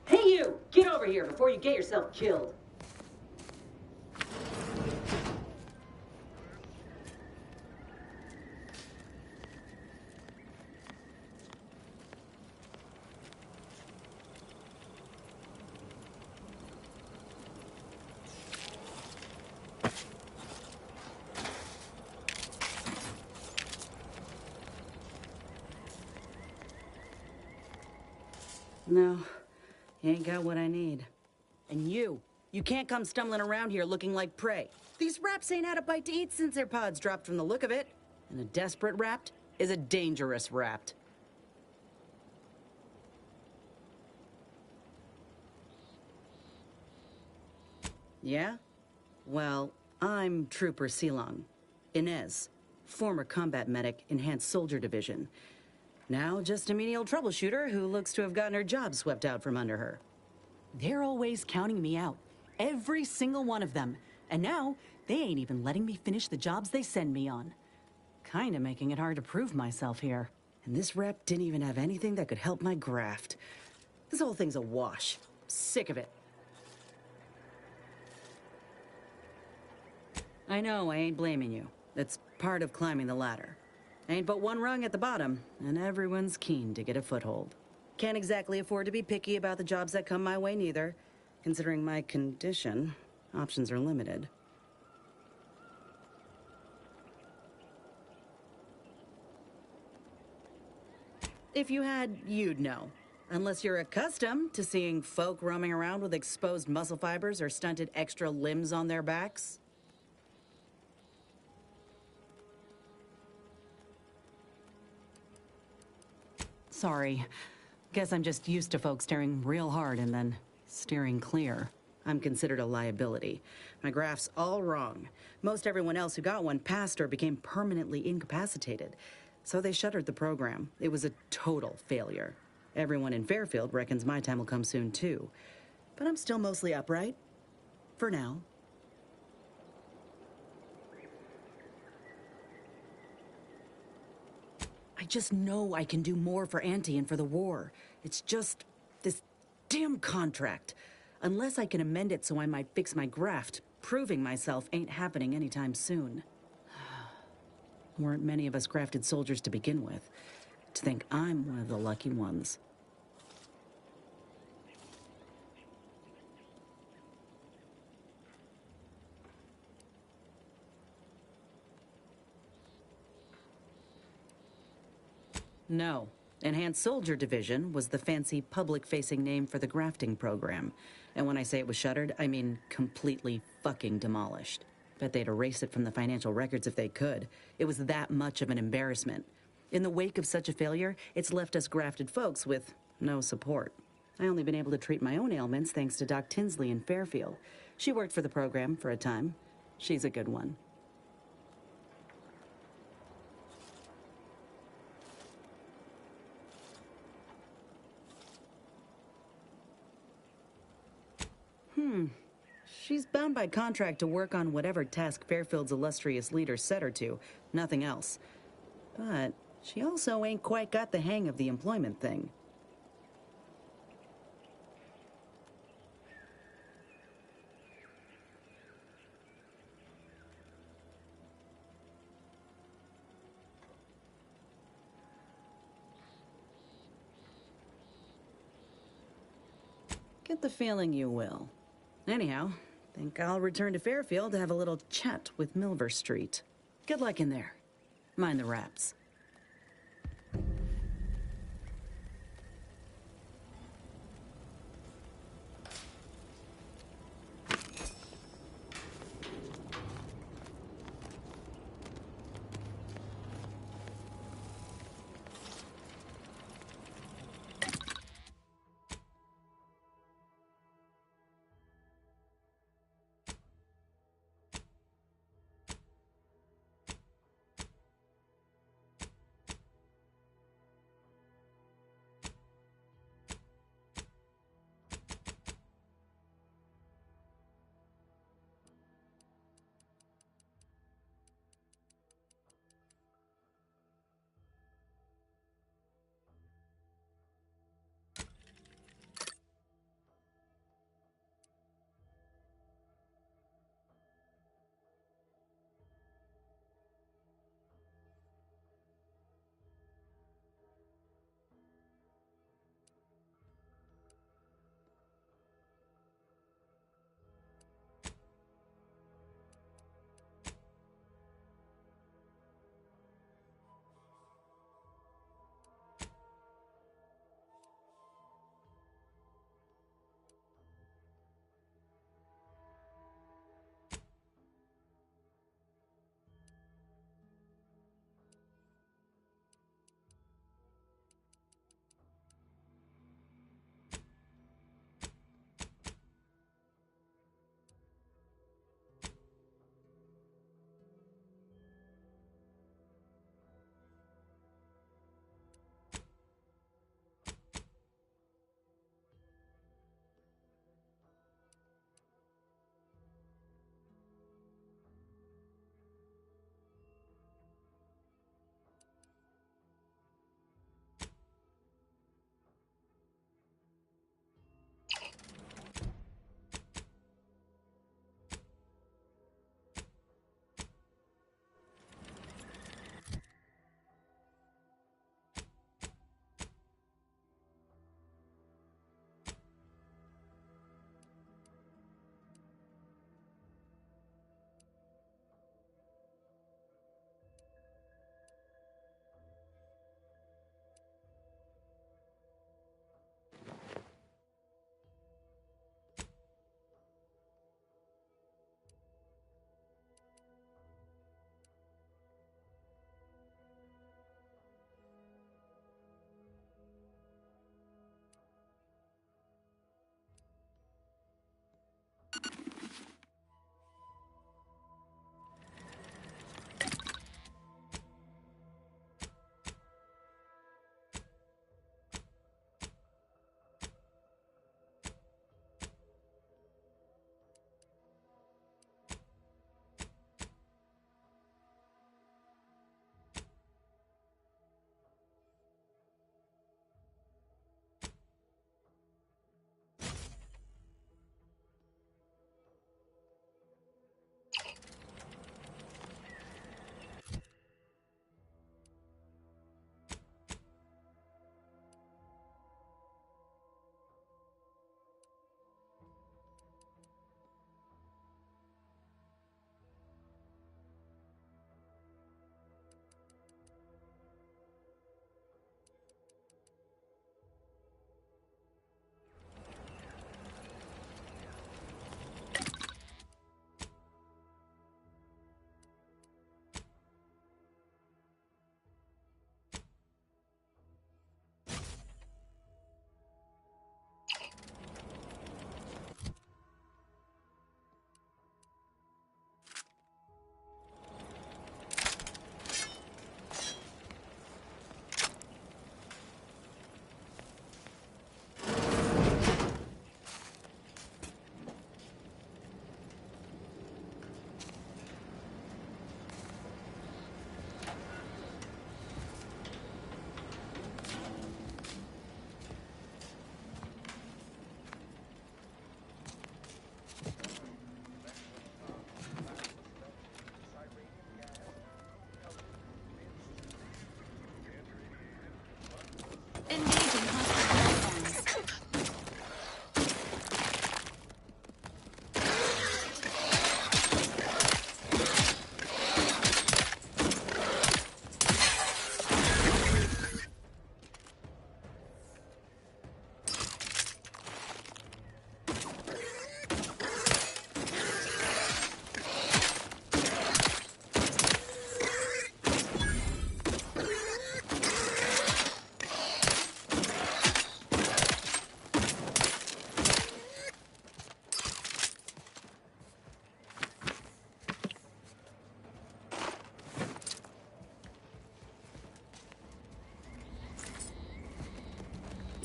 Hey you! Get over here before you get yourself killed. No, you ain't got what I need. And you can't come stumbling around here looking like prey. These raps ain't had a bite to eat since their pods dropped from the look of it. And a desperate rapt is a dangerous rapt. Yeah? Well, I'm Trooper Silong. Inez, former combat medic, Enhanced Soldier Division. Now just a menial troubleshooter who looks to have gotten her job swept out from under her. They're always counting me out. Every single one of them. And now, they ain't even letting me finish the jobs they send me on. Kinda making it hard to prove myself here. And this rep didn't even have anything that could help my graft. This whole thing's a wash. Sick of it. I know, I ain't blaming you. It's part of climbing the ladder. Ain't but one rung at the bottom, and everyone's keen to get a foothold. Can't exactly afford to be picky about the jobs that come my way neither. Considering my condition, options are limited. If you had, you'd know. Unless you're accustomed to seeing folk roaming around with exposed muscle fibers or stunted extra limbs on their backs. Sorry. Guess I'm just used to folks staring real hard and then steering clear. I'm considered a liability. My graph's all wrong. Most everyone else who got one passed or became permanently incapacitated. So they shuttered the program. It was a total failure. Everyone in Fairfield reckons my time will come soon too. But I'm still mostly upright. For now. I just know I can do more for Auntie and for the war. It's just this damn contract. Unless I can amend it so I might fix my graft, proving myself ain't happening anytime soon. Weren't many of us grafted soldiers to begin with. To think I'm one of the lucky ones. No. Enhanced Soldier Division was the fancy public-facing name for the grafting program. And when I say it was shuttered, I mean completely fucking demolished. Bet they'd erase it from the financial records if they could. It was that much of an embarrassment. In the wake of such a failure, it's left us grafted folks with no support. I only been able to treat my own ailments thanks to Doc Tinsley in Fairfield. She worked for the program for a time. She's a good one. She's bound by contract to work on whatever task Fairfield's illustrious leader set her to, nothing else. But she also ain't quite got the hang of the employment thing. Get the feeling you will. Anyhow, think I'll return to Fairfield to have a little chat with Milver Street. Good luck in there. Mind the wraps.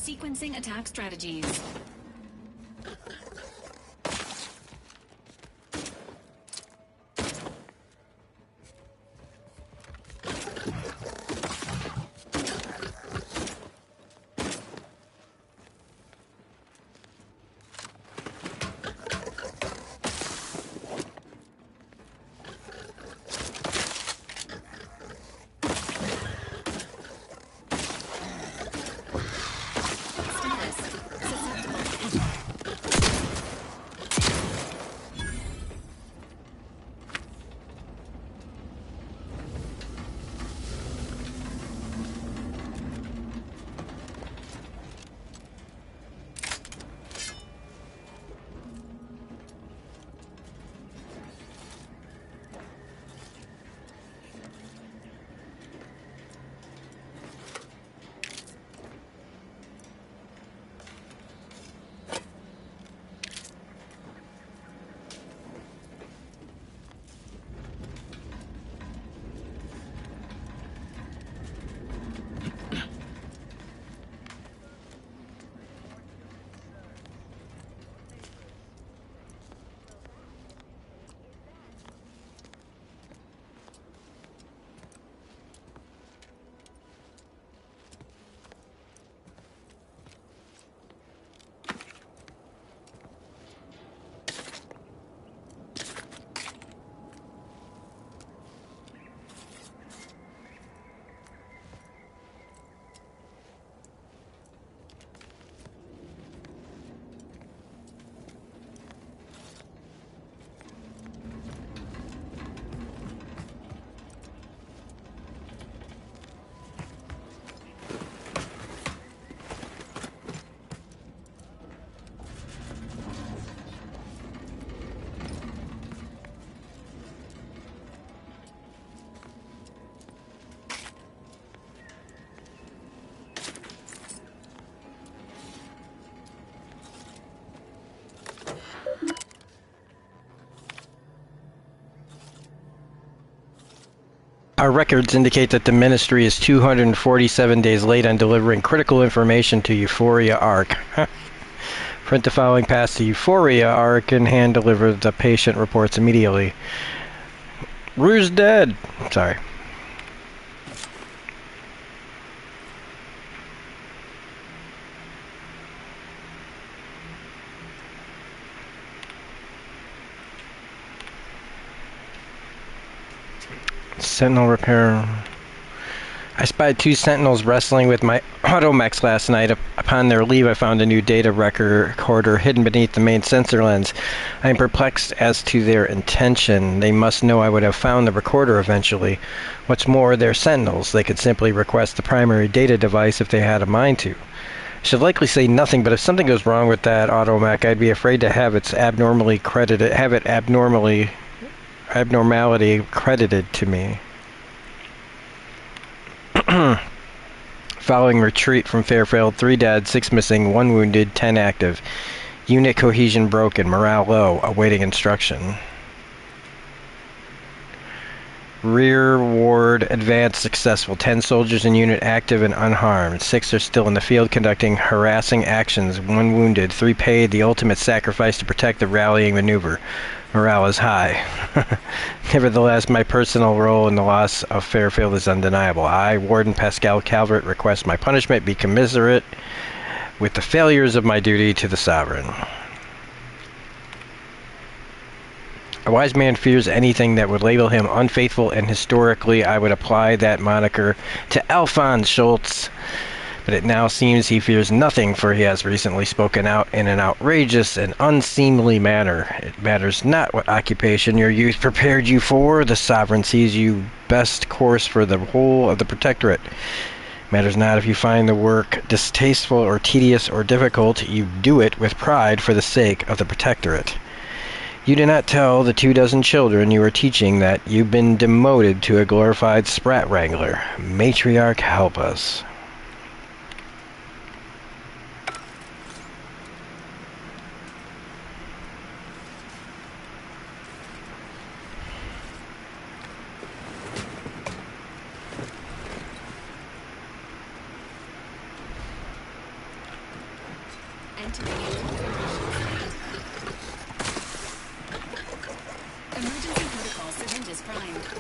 Sequencing attack strategies. Our records indicate that the Ministry is 247 days late on delivering critical information to Euphoria Arc. Print the following past the Euphoria Arc and hand deliver the patient reports immediately. Rue's dead. Sorry. Sentinel repair. I spied 2 sentinels wrestling with my automechs last night. Upon their leave, I found a new data recorder hidden beneath the main sensor lens. I am perplexed as to their intention. They must know I would have found the recorder eventually. What's more, they're sentinels. They could simply request the primary data device if they had a mind to. I should likely say nothing, but if something goes wrong with that automech, I'd be afraid to have its abnormality credited to me. Following retreat from Fairfield, 3 dead, 6 missing, 1 wounded, 10 active. Unit cohesion broken, morale low, awaiting instruction. Rear ward advance successful. 10 soldiers in unit active and unharmed. 6 are still in the field conducting harassing actions. 1 wounded, 3 paid the ultimate sacrifice to protect the rallying maneuver. Morale is high. Nevertheless, my personal role in the loss of Fairfield is undeniable. I, Warden Pascal Calvert, request my punishment be commiserate with the failures of my duty to the Sovereign. A wise man fears anything that would label him unfaithful, and historically I would apply that moniker to Alphonse Schultz. But it now seems he fears nothing, for he has recently spoken out in an outrageous and unseemly manner. It matters not what occupation your youth prepared you for. The Sovereign sees you best course for the whole of the Protectorate. It matters not if you find the work distasteful or tedious or difficult. You do it with pride for the sake of the Protectorate. You do not tell the 24 children you are teaching that you've been demoted to a glorified sprat wrangler. Matriarch, help us. Emergency protocol syringes primed.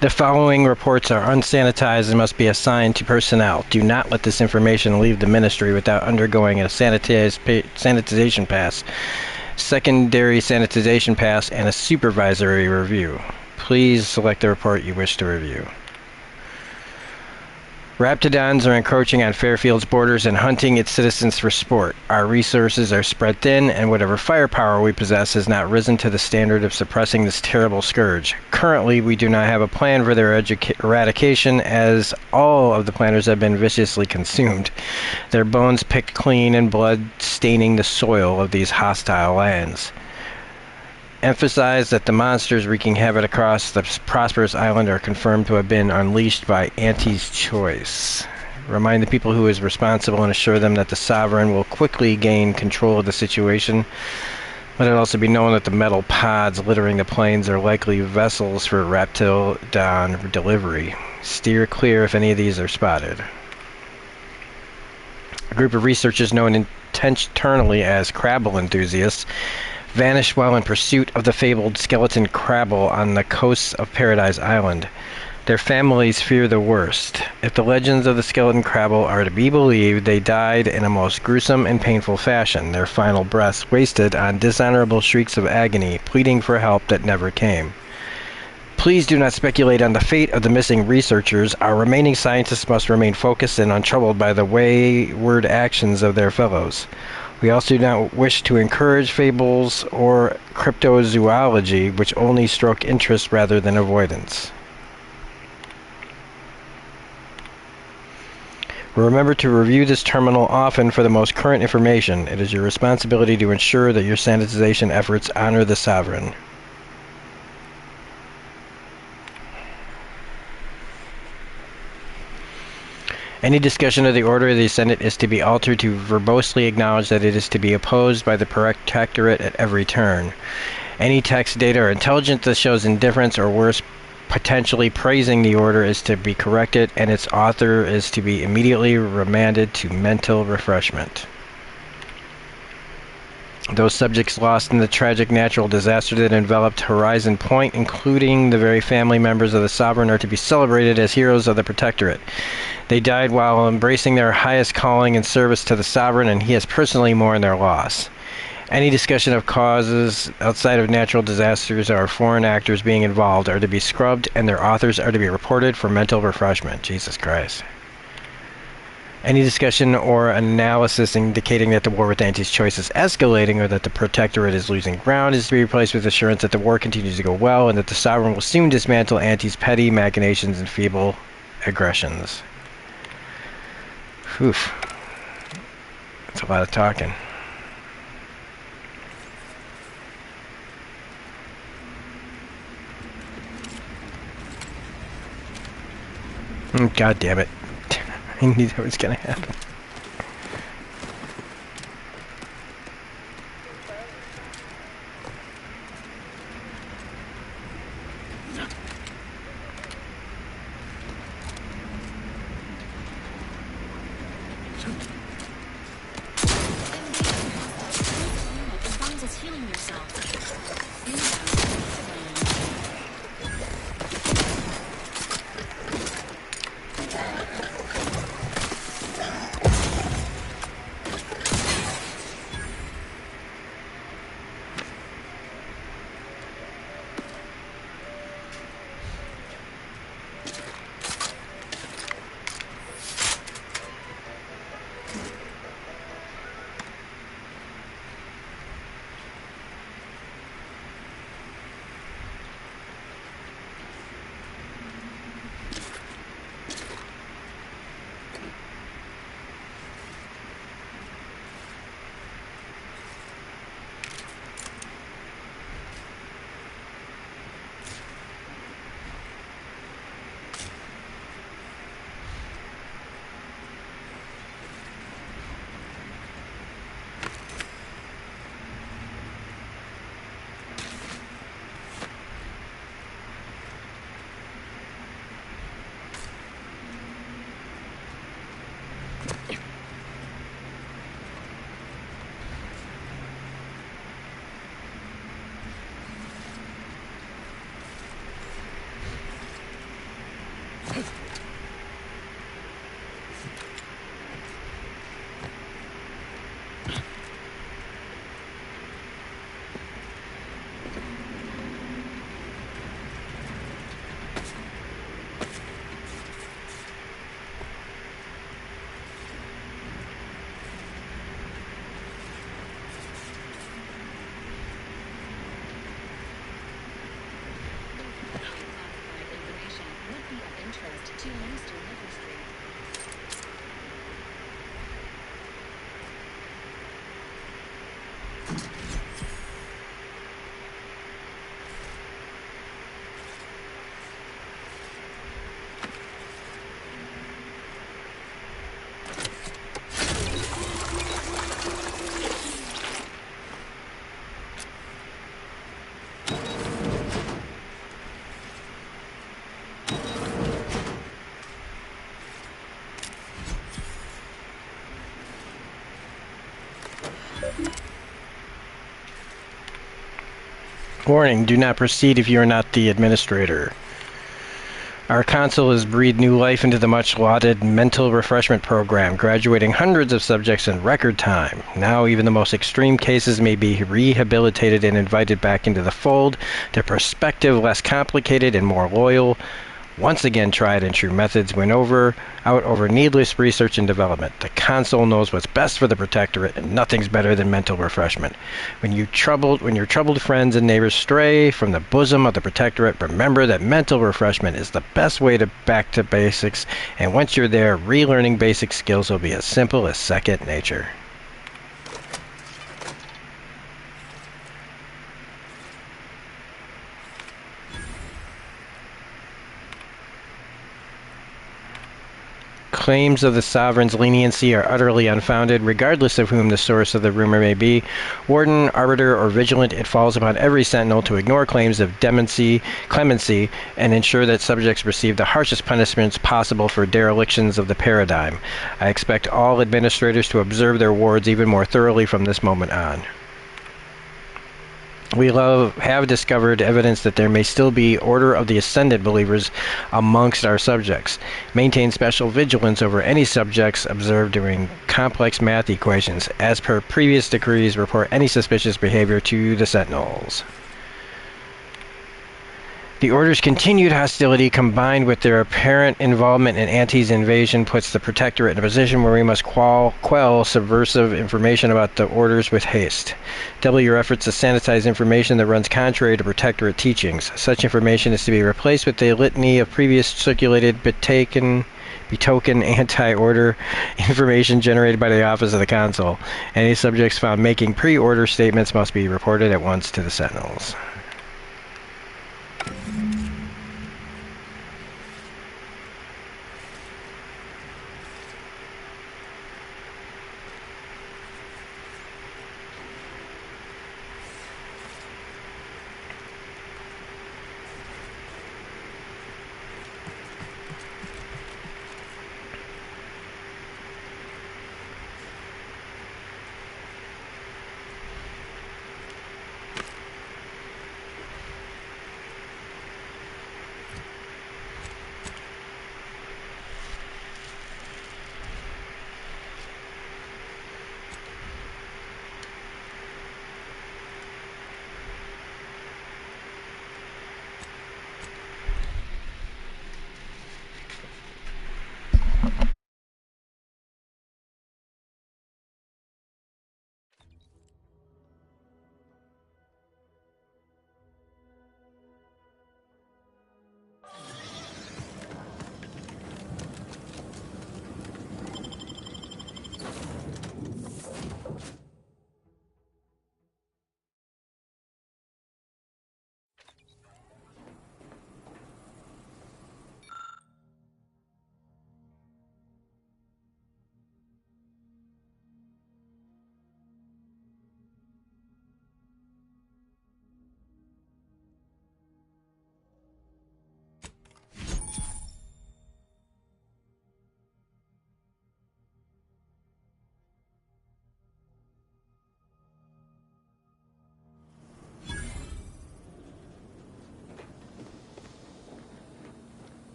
The following reports are unsanitized and must be assigned to personnel. Do not let this information leave the ministry without undergoing a sanitization pass, secondary sanitization pass, and a supervisory review. Please select the report you wish to review. Raptidons are encroaching on Fairfield's borders and hunting its citizens for sport. Our resources are spread thin, and whatever firepower we possess has not risen to the standard of suppressing this terrible scourge. Currently, we do not have a plan for their eradication, as all of the planters have been viciously consumed, their bones picked clean and blood staining the soil of these hostile lands. Emphasize that the monsters wreaking havoc across the prosperous island are confirmed to have been unleashed by Auntie's choice. Remind the people who is responsible and assure them that the Sovereign will quickly gain control of the situation. Let it also be known that the metal pods littering the plains are likely vessels for Raptidon delivery. Steer clear if any of these are spotted. A group of researchers known internally as Crabble enthusiasts vanished while in pursuit of the fabled skeleton Crabble on the coasts of Paradise Island. Their families fear the worst. If the legends of the skeleton Crabble are to be believed, they died in a most gruesome and painful fashion, their final breaths wasted on dishonorable shrieks of agony, pleading for help that never came. Please do not speculate on the fate of the missing researchers. Our remaining scientists must remain focused and untroubled by the wayward actions of their fellows. We also do not wish to encourage fables or cryptozoology, which only stroke interest rather than avoidance. Remember to review this terminal often for the most current information. It is your responsibility to ensure that your sanitization efforts honor the Sovereign. Any discussion of the Order of the Senate is to be altered to verbosely acknowledge that it is to be opposed by the Protectorate at every turn. Any text, data, or intelligence that shows indifference or worse, potentially praising the Order is to be corrected, and its author is to be immediately remanded to mental refreshment. Those subjects lost in the tragic natural disaster that enveloped Horizon Point, including the very family members of the Sovereign, are to be celebrated as heroes of the Protectorate. They died while embracing their highest calling in service to the Sovereign, and he has personally mourned their loss. Any discussion of causes outside of natural disasters or foreign actors being involved are to be scrubbed, and their authors are to be reported for mental refreshment. Jesus Christ. Any discussion or analysis indicating that the war with Auntie's choice is escalating or that the Protectorate is losing ground is to be replaced with assurance that the war continues to go well and that the Sovereign will soon dismantle Auntie's petty machinations and feeble aggressions. Oof. That's a lot of talking. God damn it. I knew that was gonna happen. Minister River Street. Warning, do not proceed if you are not the administrator. Our council has breathed new life into the much-lauded mental refreshment program, graduating hundreds of subjects in record time. Now even the most extreme cases may be rehabilitated and invited back into the fold, their perspective less complicated and more loyal. Once again, tried and true methods win out over needless research and development. The Council knows what's best for the Protectorate, and nothing's better than mental refreshment. When your troubled friends and neighbors stray from the bosom of the Protectorate, remember that mental refreshment is the best way back to basics, and once you're there, relearning basic skills will be as simple as second nature. Claims of the Sovereign's leniency are utterly unfounded, regardless of whom the source of the rumor may be. Warden, Arbiter, or Vigilant, it falls upon every Sentinel to ignore claims of clemency, and ensure that subjects receive the harshest punishments possible for derelictions of the paradigm. I expect all administrators to observe their wards even more thoroughly from this moment on. We have discovered evidence that there may still be Order of the Ascendant believers amongst our subjects. Maintain special vigilance over any subjects observed during complex math equations. As per previous decrees, report any suspicious behavior to the Sentinels. The Order's continued hostility, combined with their apparent involvement in Auntie's invasion, puts the Protectorate in a position where we must quell subversive information about the Orders with haste. Double your efforts to sanitize information that runs contrary to Protectorate teachings. Such information is to be replaced with the litany of previous circulated betoken anti-order information generated by the Office of the Council. Any subjects found making pre-order statements must be reported at once to the Sentinels.